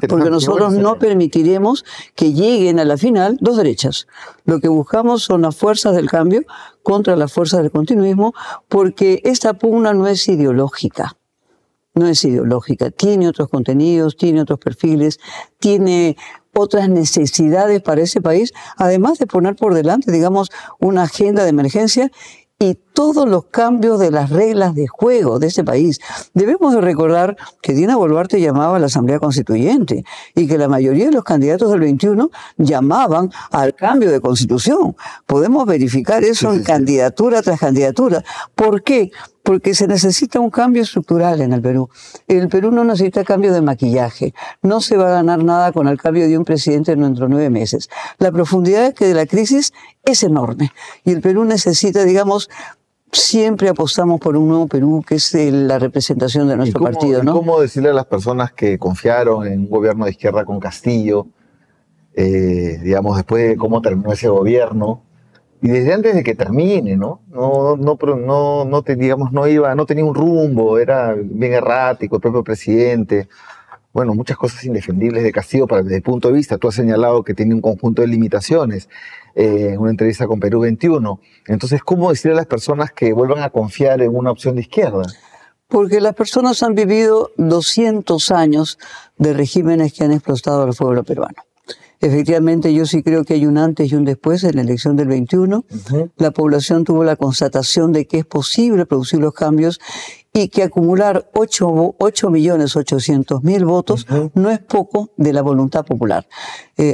Porque nosotros no permitiremos que lleguen a la final dos derechas. Lo que buscamos son las fuerzas del cambio contra las fuerzas del continuismo, porque esta pugna no es ideológica. No es ideológica. Tiene otros contenidos, tiene otros perfiles, tiene otras necesidades para ese país, además de poner por delante, digamos, una agenda de emergencia y todos los cambios de las reglas de juego de este país. Debemos de recordar que Dina Boluarte llamaba a la Asamblea Constituyente y que la mayoría de los candidatos del 21 llamaban al cambio de constitución. Podemos verificar eso en candidatura tras candidatura. ¿Por qué? Porque se necesita un cambio estructural en el Perú. El Perú no necesita cambio de maquillaje. No se va a ganar nada con el cambio de un presidente dentro de 9 meses. La profundidad de la crisis es enorme. Y el Perú necesita, digamos, siempre apostamos por un nuevo Perú, que es la representación de nuestro partido, ¿no? ¿Cómo decirle a las personas que confiaron en un gobierno de izquierda con Castillo, digamos, después de cómo terminó ese gobierno, y desde antes de que termine, ¿no? No tenía un rumbo, era bien errático el propio presidente. Bueno, muchas cosas indefendibles de Castillo desde el punto de vista. Tú has señalado que tiene un conjunto de limitaciones en una entrevista con Perú 21. Entonces, ¿cómo decirle a las personas que vuelvan a confiar en una opción de izquierda? Porque las personas han vivido 200 años de regímenes que han explotado al pueblo peruano. Efectivamente, yo sí creo que hay un antes y un después en la elección del 21. La población tuvo la constatación de que es posible producir los cambios y que acumular 8.800.000 votos no es poco de la voluntad popular.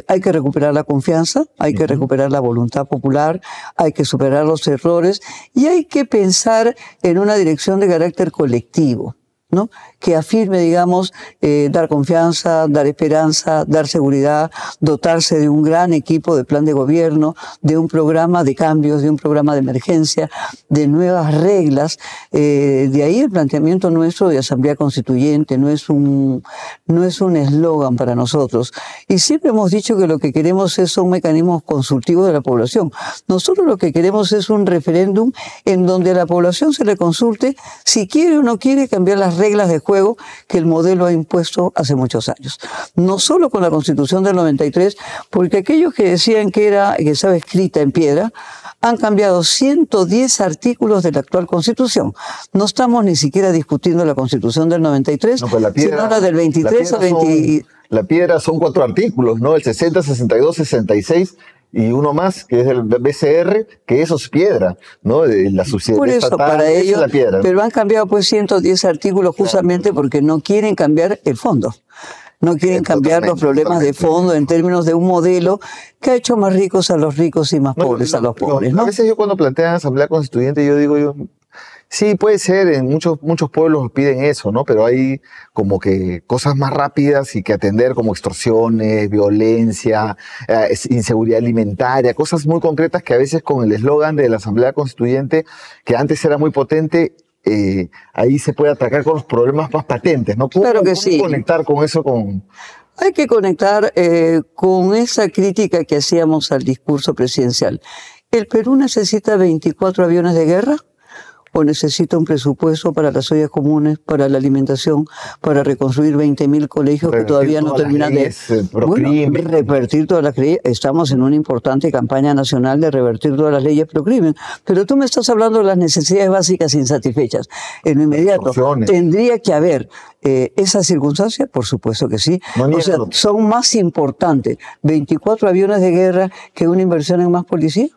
Hay que recuperar la confianza, hay que recuperar la voluntad popular, hay que superar los errores y hay que pensar en una dirección de carácter colectivo. ¿no? Que afirme, digamos, dar confianza, dar esperanza, dar seguridad, dotarse de un gran equipo de plan de gobierno, de un programa de cambios, de un programa de emergencia, de nuevas reglas. De ahí el planteamiento nuestro de Asamblea Constituyente no es un eslogan para nosotros. Y siempre hemos dicho que lo que queremos son mecanismos consultivos de la población. Nosotros lo que queremos es un referéndum en donde a la población se le consulte si quiere o no quiere cambiar las reglas de juego que el modelo ha impuesto hace muchos años. No solo con la Constitución del 93, porque aquellos que decían que estaba escrita en piedra, han cambiado 110 artículos de la actual Constitución. No estamos ni siquiera discutiendo la Constitución del 93, pues sino la del 23 al 20. La piedra son 4 artículos, ¿no? El 60, 62, 66 y uno más, que es el BCR, que eso es piedra, ¿no? La subsidiariedad por eso, estatal, para ellos, es la piedra. Pero han cambiado pues 110 artículos justamente porque no quieren cambiar el fondo. No quieren cambiar los problemas de fondo en términos de un modelo que ha hecho más ricos a los ricos y más pobres a los pobres, ¿no? A veces yo cuando plantean Asamblea Constituyente, yo digo, sí, puede ser, en muchos pueblos piden eso, ¿no? Pero hay como que cosas más rápidas y que atender, como extorsiones, violencia, inseguridad alimentaria, cosas muy concretas que a veces con el eslogan de la Asamblea Constituyente, que antes era muy potente, ahí se puede atacar con los problemas más patentes, ¿no? Claro que sí. Conectar con eso con... Hay que conectar con esa crítica que hacíamos al discurso presidencial. ¿El Perú necesita 24 aviones de guerra? ¿O necesita un presupuesto para las ollas comunes, para la alimentación, para reconstruir 20.000 colegios que todavía no terminan de... revertir todas las leyes. Estamos en una importante campaña nacional de revertir todas las leyes pro crimen. Pero tú me estás hablando de las necesidades básicas insatisfechas. En lo inmediato, ¿tendría que haber esa circunstancia? Por supuesto que sí. O sea, son más importantes 24 aviones de guerra que una inversión en más policía.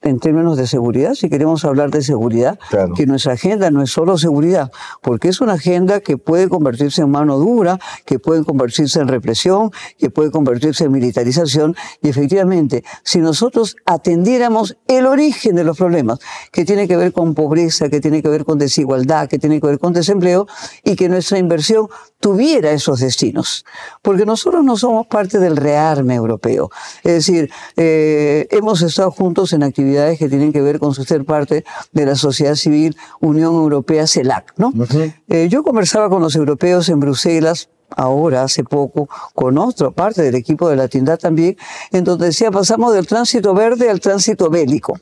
En términos de seguridad, si queremos hablar de seguridad, claro, que nuestra agenda no es solo seguridad, porque es una agenda que puede convertirse en mano dura, que puede convertirse en represión, que puede convertirse en militarización, y efectivamente, si nosotros atendiéramos el origen de los problemas, que tiene que ver con pobreza, que tiene que ver con desigualdad, que tiene que ver con desempleo, y que nuestra inversión tuviera esos destinos, porque nosotros no somos parte del rearme europeo, es decir, hemos estado juntos en actividades que tienen que ver con ser parte de la sociedad civil Unión Europea CELAC, ¿no? Yo conversaba con los europeos en Bruselas, ahora, hace poco, con otra parte del equipo de la Tindad también, en donde decía, pasamos del tránsito verde al tránsito bélico,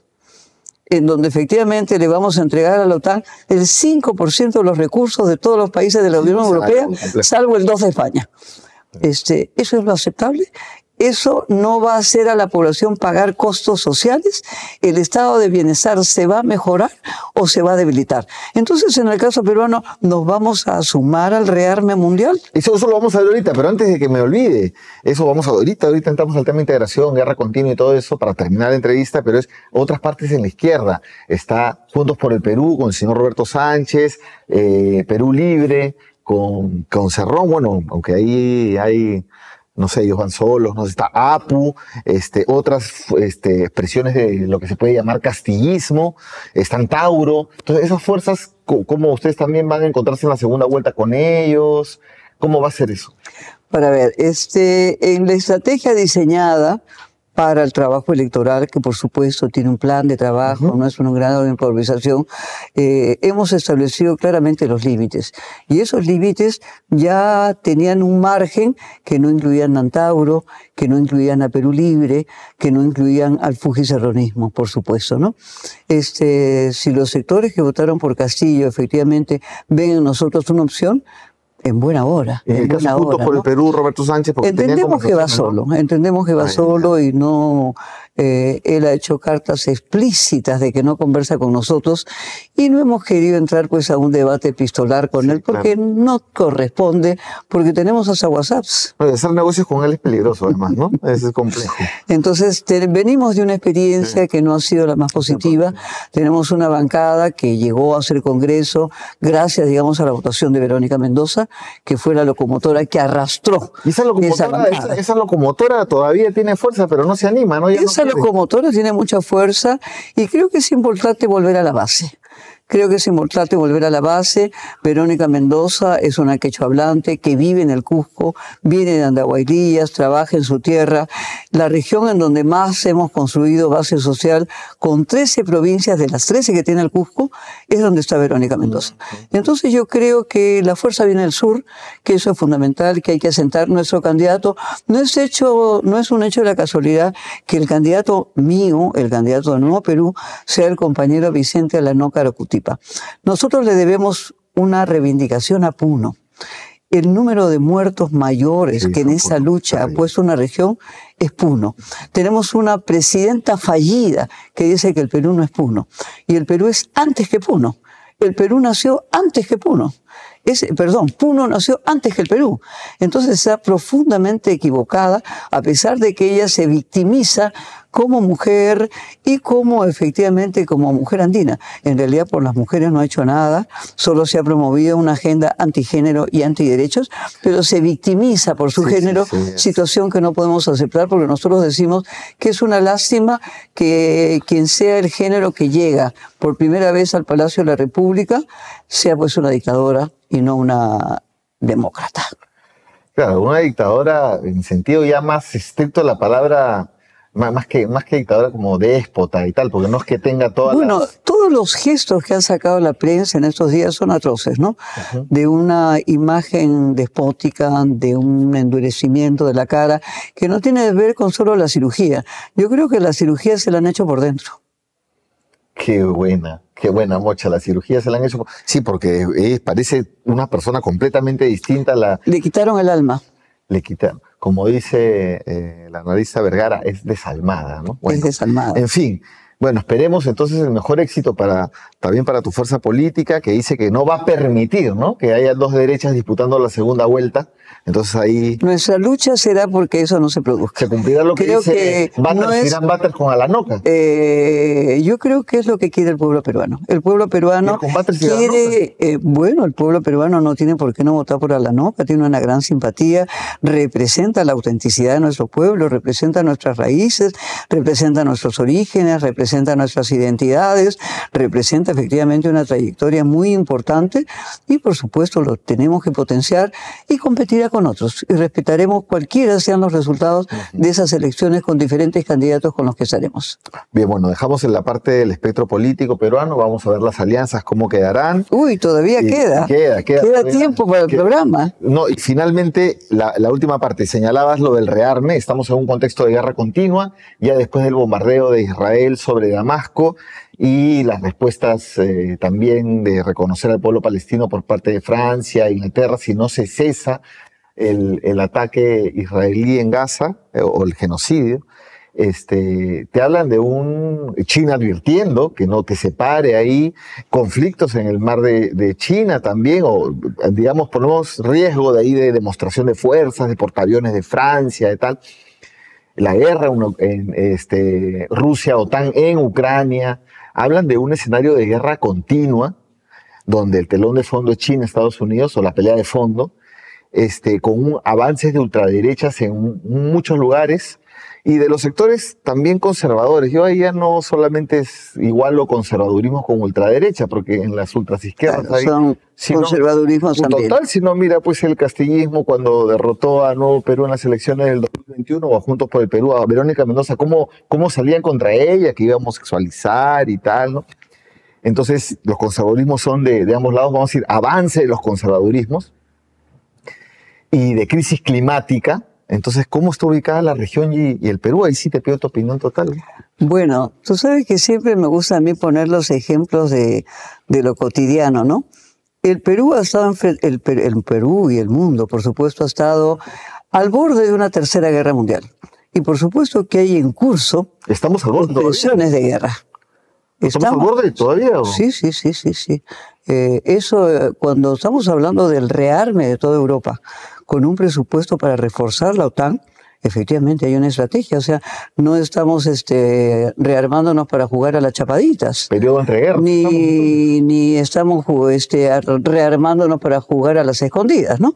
en donde efectivamente le vamos a entregar a la OTAN el 5% de los recursos de todos los países de la Unión Europea, salvo el 2% de España. ¿Eso es lo aceptable? ¿Eso no va a hacer a la población pagar costos sociales? ¿El estado de bienestar se va a mejorar o se va a debilitar? Entonces, en el caso peruano, ¿nos vamos a sumar al rearme mundial? Eso lo vamos a ver ahorita, pero antes de que me olvide, eso vamos a ahorita entramos al tema de integración, guerra continua y todo eso para terminar la entrevista, pero es otras partes en la izquierda. Está Juntos por el Perú con el señor Roberto Sánchez, Perú Libre con Cerrón, bueno, aunque ahí hay... no sé, ellos van solos, no sé, está APU, otras expresiones de lo que se puede llamar castillismo, están Tauro. Entonces, esas fuerzas, ¿cómo ustedes también van a encontrarse en la segunda vuelta con ellos? ¿Cómo va a ser eso? Para ver, en la estrategia diseñada para el trabajo electoral, que por supuesto tiene un plan de trabajo, no es un grado de improvisación, hemos establecido claramente los límites. Y esos límites ya tenían un margen que no incluían a Tauro, que no incluían a Perú Libre, que no incluían al fujicerronismo, por supuesto, ¿no? Si los sectores que votaron por Castillo efectivamente ven en nosotros una opción, en buena hora. En el caso Juntos por el Perú, Roberto Sánchez... Entendemos que va solo, entendemos que va solo y no... él ha hecho cartas explícitas de que no conversa con nosotros y no hemos querido entrar pues a un debate epistolar con él porque no corresponde, porque tenemos hasta WhatsApps. Hacer negocios con él es peligroso además, ¿no? Eso es complejo. Entonces venimos de una experiencia que no ha sido la más positiva. Tenemos una bancada que llegó a hacer congreso gracias, digamos, a la votación de Verónica Mendoza, que fue la locomotora que arrastró esa locomotora todavía tiene fuerza, pero no se anima, ¿no? Esa locomotora tiene mucha fuerza y creo que es importante volver a la base. Creo que es importante volver a la base. Verónica Mendoza es una quechua hablante que vive en el Cusco, viene de Andahuaylillas, trabaja en su tierra, la región en donde más hemos construido base social con 13 provincias de las 13 que tiene el Cusco, es donde está Verónica Mendoza. Entonces yo creo que la fuerza viene del sur, que eso es fundamental, que hay que asentar nuestro candidato. No es un hecho de la casualidad que el candidato mío, el candidato de Nuevo Perú, sea el compañero Vicente Alanoca Aracutipa. Nosotros le debemos una reivindicación a Puno. El número de muertos mayores que en esa lucha ha puesto una región es Puno. Tenemos una presidenta fallida que dice que el Perú no es Puno. Y el Perú es antes que Puno. El Perú nació antes que Puno. Puno nació antes que el Perú. Entonces está profundamente equivocada, a pesar de que ella se victimiza como mujer y efectivamente como mujer andina. En realidad por las mujeres no ha hecho nada, solo se ha promovido una agenda antigénero y antiderechos, pero se victimiza por su género, situación que no podemos aceptar, porque nosotros decimos que es una lástima que quien sea el género que llega por primera vez al Palacio de la República sea pues una dictadora y no una demócrata. Claro, una dictadora en sentido ya más estricto de la palabra, más que dictadora, como déspota y tal, porque no es que tenga todas todos los gestos que ha sacado la prensa en estos días son atroces, ¿no? De una imagen despótica, de un endurecimiento de la cara, que no tiene que ver con solo la cirugía. Yo creo que la cirugía se la han hecho por dentro. Qué buena, Mocha, la cirugía se la han hecho. Sí, porque parece una persona completamente distinta a la... Le quitaron el alma. Le quitaron. Como dice la analista Vergara, es desalmada, ¿no? Bueno, es desalmada. En fin, bueno, esperemos entonces el mejor éxito también para tu fuerza política, que dice que no va a permitir, ¿no?, que haya dos derechas disputando la segunda vuelta. Entonces ahí... Nuestra lucha será porque eso no se produzca. Se cumplirá lo que dice Irán Batres con Alanoca. Yo creo que es lo que quiere el pueblo peruano. El pueblo peruano quiere... el pueblo peruano no tiene por qué no votar por Alanoca, tiene una gran simpatía, representa la autenticidad de nuestro pueblo, representa nuestras raíces, representa nuestros orígenes, representa nuestras identidades, representa efectivamente una trayectoria muy importante y por supuesto lo tenemos que potenciar y competir con otros, y respetaremos cualquiera sean los resultados de esas elecciones con diferentes candidatos con los que estaremos. Bien, bueno, dejamos en la parte del espectro político peruano, vamos a ver las alianzas, cómo quedarán. Uy, todavía queda tiempo para el programa. No, y finalmente, la última parte, señalabas lo del rearme, estamos en un contexto de guerra continua, ya después del bombardeo de Israel sobre Damasco, y las respuestas también de reconocer al pueblo palestino por parte de Francia, Inglaterra, si no se cesa el ataque israelí en Gaza, o el genocidio. Te hablan de China advirtiendo que se pare ahí, conflictos en el mar de China también, o digamos ponemos riesgo de ahí de demostración de fuerzas, de portaaviones de Francia, de tal. La guerra en Rusia-OTAN en Ucrania, hablan de un escenario de guerra continua, donde el telón de fondo es China, Estados Unidos, o la pelea de fondo, con avances de ultraderechas en muchos lugares, y de los sectores también conservadores. Yo ahí ya no solamente es igual lo conservadurismo con ultraderecha, porque en las ultraizquierdas son conservadurismos también. Total, si no, mira pues el castillismo cuando derrotó a Nuevo Perú en las elecciones del 2021, o a Juntos por el Perú, a Verónica Mendoza, cómo salían contra ella, que iba a homosexualizar y tal, ¿no? Entonces, los conservadurismos son de ambos lados, vamos a decir, avance de los conservadurismos y de crisis climática. Entonces, ¿cómo está ubicada la región y el Perú? Ahí sí te pido tu opinión total. Bueno, tú sabes que siempre me gusta a mí poner los ejemplos de lo cotidiano, ¿no? El Perú ha estado, el Perú y el mundo, por supuesto, ha estado al borde de una tercera guerra mundial. Y por supuesto que hay en curso... ¿Estamos al borde presiones de guerra. ¿Estamos al borde todavía? ¿O? Sí. Cuando estamos hablando del rearme de toda Europa, con un presupuesto para reforzar la OTAN, efectivamente hay una estrategia. O sea, no estamos rearmándonos para jugar a las chapaditas. Periodo entre guerras. Ni estamos rearmándonos para jugar a las escondidas, ¿no?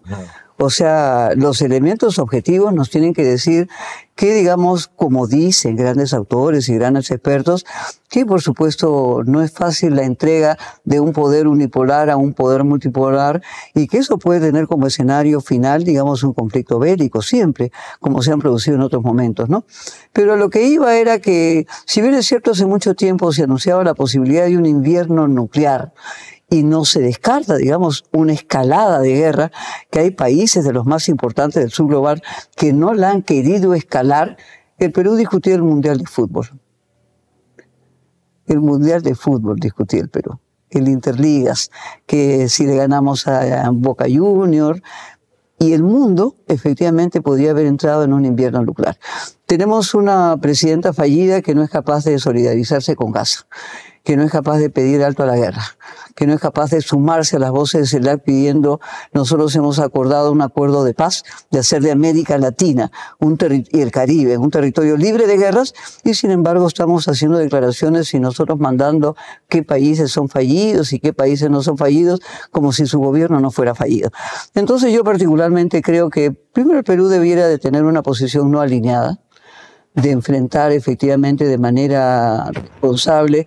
O sea, los elementos objetivos nos tienen que decir que, digamos, como dicen grandes autores y grandes expertos, que por supuesto no es fácil la entrega de un poder unipolar a un poder multipolar y que eso puede tener como escenario final, digamos, un conflicto bélico siempre, como se han producido en otros momentos, ¿no? Pero lo que iba era que, si bien es cierto, hace mucho tiempo se anunciaba la posibilidad de un invierno nuclear, y no se descarta, digamos, una escalada de guerra, que hay países de los más importantes del sur global que no la han querido escalar. El Perú discutía el Mundial de Fútbol. El Mundial de Fútbol discutía el Perú. El Interligas, que si le ganamos a Boca Junior, y el mundo efectivamente podría haber entrado en un invierno nuclear. Tenemos una presidenta fallida que no es capaz de solidarizarse con Gaza, que no es capaz de pedir alto a la guerra, que no es capaz de sumarse a las voces de CELAC pidiendo, nosotros hemos acordado un acuerdo de paz, de hacer de América Latina y el Caribe un territorio libre de guerras, y sin embargo estamos haciendo declaraciones y nosotros mandando qué países son fallidos y qué países no son fallidos, como si su gobierno no fuera fallido. Entonces yo particularmente creo que primero el Perú debiera de tener una posición no alineada, de enfrentar efectivamente de manera responsable,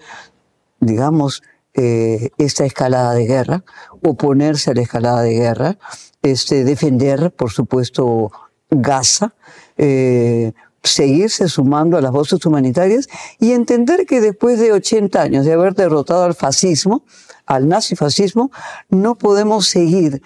digamos, esta escalada de guerra, oponerse a la escalada de guerra, defender, por supuesto, Gaza, seguirse sumando a las voces humanitarias y entender que después de 80 años de haber derrotado al fascismo, al nazifascismo, no podemos seguir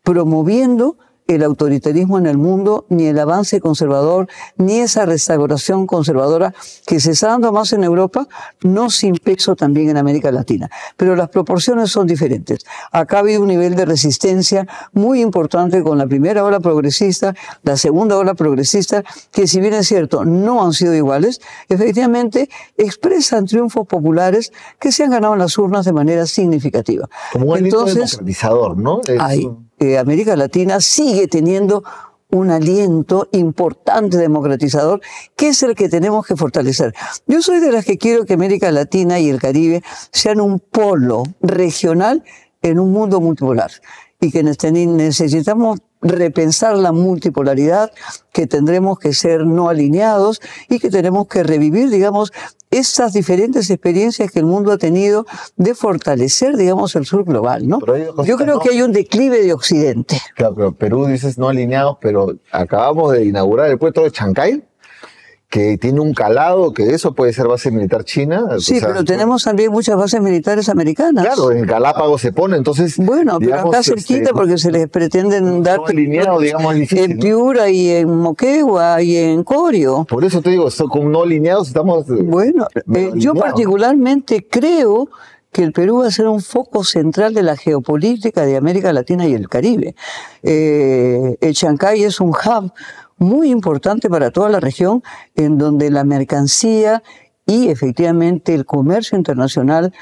promoviendo el autoritarismo en el mundo, ni el avance conservador, ni esa restauración conservadora que se está dando más en Europa, no sin peso también en América Latina. Pero las proporciones son diferentes. Acá ha habido un nivel de resistencia muy importante con la primera ola progresista, la segunda ola progresista, que si bien es cierto, no han sido iguales, efectivamente expresan triunfos populares que se han ganado en las urnas de manera significativa. Como un aliento democratizador, ¿no? América Latina sigue teniendo un aliento importante democratizador, que es el que tenemos que fortalecer. Yo soy de las que quiero que América Latina y el Caribe sean un polo regional en un mundo multipolar y que necesitamos repensar la multipolaridad, que tendremos que ser no alineados y que tenemos que revivir, digamos, esas diferentes experiencias que el mundo ha tenido de fortalecer, digamos, el sur global, ¿no? Yo creo que hay un declive de Occidente. Claro, pero Perú dices no alineados, pero acabamos de inaugurar el puerto de Chancay, que tiene un calado, que eso puede ser base militar china. Sí, o sea, pero tenemos también muchas bases militares americanas. Claro, en Galápagos se pone, entonces... Bueno, pero digamos, acá cerquita, porque se les pretenden dar... alineado, digamos, es difícil, en Piura, ¿no? Y en Moquegua y en Corio. Por eso te digo, con no alineados estamos... Bueno, yo particularmente creo que el Perú va a ser un foco central de la geopolítica de América Latina y el Caribe. El Chancay es un hub muy importante para toda la región, en donde la mercancía y efectivamente el comercio internacional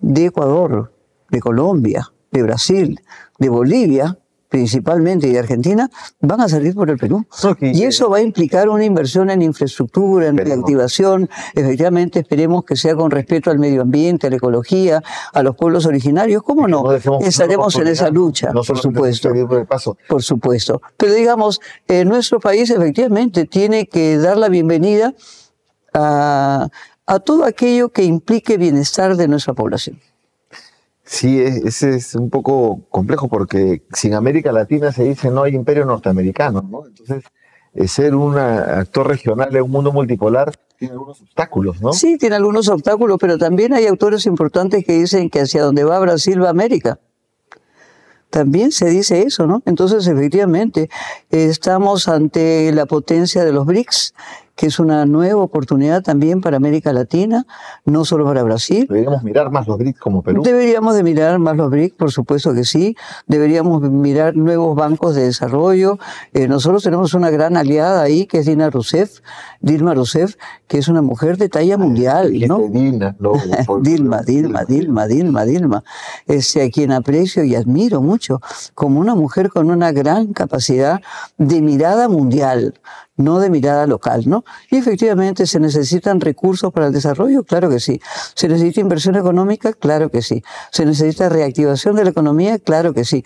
de Ecuador, de Colombia, de Brasil, de Bolivia, principalmente, y de Argentina, van a salir por el Perú. Okay. Y eso va a implicar una inversión en infraestructura, en reactivación. Efectivamente, esperemos que sea con respeto al medio ambiente, a la ecología, a los pueblos originarios. ¿Cómo no? Estaremos en esa lucha, por supuesto. Por supuesto. Pero digamos, nuestro país efectivamente tiene que dar la bienvenida a todo aquello que implique bienestar de nuestra población. Sí, ese es un poco complejo porque sin América Latina se dice no hay imperio norteamericano, ¿no? Entonces, ser un actor regional en un mundo multipolar tiene algunos obstáculos, ¿no? Sí, tiene algunos obstáculos, pero también hay autores importantes que dicen que hacia donde va Brasil va América. También se dice eso, ¿no? Entonces, efectivamente, estamos ante la potencia de los BRICS, que es una nueva oportunidad también para América Latina, no solo para Brasil. ¿Deberíamos mirar más los BRICS como Perú? Deberíamos de mirar más los BRICS, por supuesto que sí. Deberíamos mirar nuevos bancos de desarrollo. Nosotros tenemos una gran aliada ahí, que es Dilma Rousseff, que es una mujer de talla mundial, ¿no? Dilma. A quien aprecio y admiro mucho, como una mujer con una gran capacidad de mirada mundial. no de mirada local, ¿no? Y efectivamente, ¿se necesitan recursos para el desarrollo? Claro que sí. ¿Se necesita inversión económica? Claro que sí. ¿Se necesita reactivación de la economía? Claro que sí.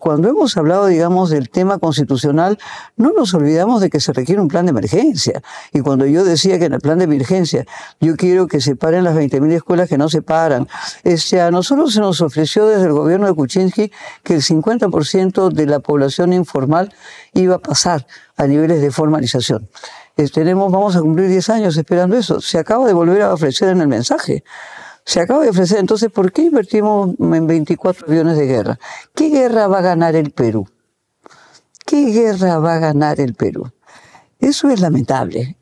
Cuando hemos hablado, digamos, del tema constitucional, no nos olvidamos de que se requiere un plan de emergencia. Y cuando yo decía que en el plan de emergencia yo quiero que se paren las 20.000 escuelas que no se paran, a nosotros se nos ofreció desde el gobierno de Kuczynski que el 50% de la población informal iba a pasar a niveles de formalización. Vamos a cumplir 10 años esperando eso. Se acaba de volver a ofrecer en el mensaje. Se acaba de ofrecer. Entonces, ¿por qué invertimos en 24 aviones de guerra? ¿Qué guerra va a ganar el Perú? ¿Qué guerra va a ganar el Perú? Eso es lamentable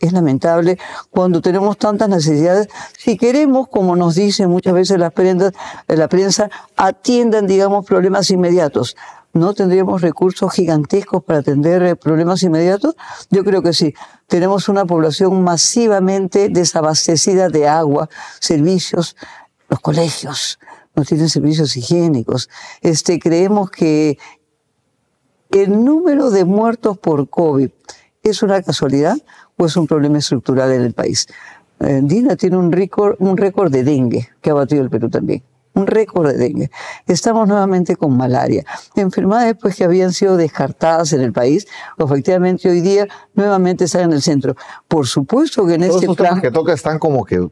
cuando tenemos tantas necesidades. Si queremos, como nos dicen muchas veces la prensa, atiendan, digamos, problemas inmediatos. ¿No tendríamos recursos gigantescos para atender problemas inmediatos? Yo creo que sí. Tenemos una población masivamente desabastecida de agua, servicios, los colegios no tienen servicios higiénicos. Creemos que el número de muertos por COVID ¿es una casualidad o es un problema estructural en el país? Dina tiene un récord de dengue que ha batido el Perú también. Un récord de dengue. Estamos nuevamente con malaria. Enfermedades pues, que habían sido descartadas en el país, efectivamente hoy día nuevamente están en el centro. Por supuesto que en todos este plan... Los que toca están como que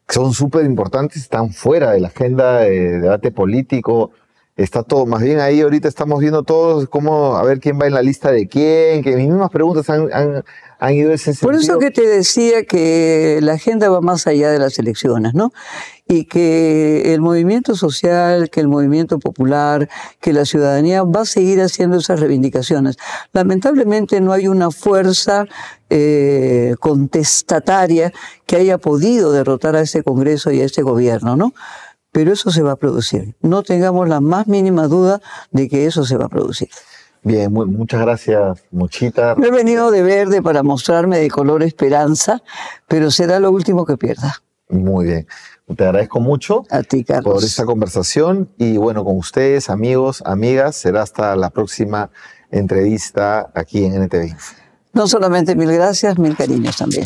son súper importantes, están fuera de la agenda de debate político. Está todo, más bien ahí ahorita estamos viendo todos cómo, a ver quién va en la lista de quién, que mis mismas preguntas han ido en ese sentido. Por eso que te decía que la agenda va más allá de las elecciones, ¿no? Y que el movimiento social, que el movimiento popular, que la ciudadanía va a seguir haciendo esas reivindicaciones. Lamentablemente no hay una fuerza contestataria que haya podido derrotar a este Congreso y a este gobierno, ¿no? Pero eso se va a producir. No tengamos la más mínima duda de que eso se va a producir. Bien, muchas gracias, Mochita. Me he venido de verde para mostrarme de color esperanza, pero será lo último que pierda. Muy bien. Te agradezco mucho a ti, Carlos, por esta conversación. Y bueno, con ustedes, amigos, amigas, será hasta la próxima entrevista aquí en NTV. No solamente mil gracias, mil cariños también.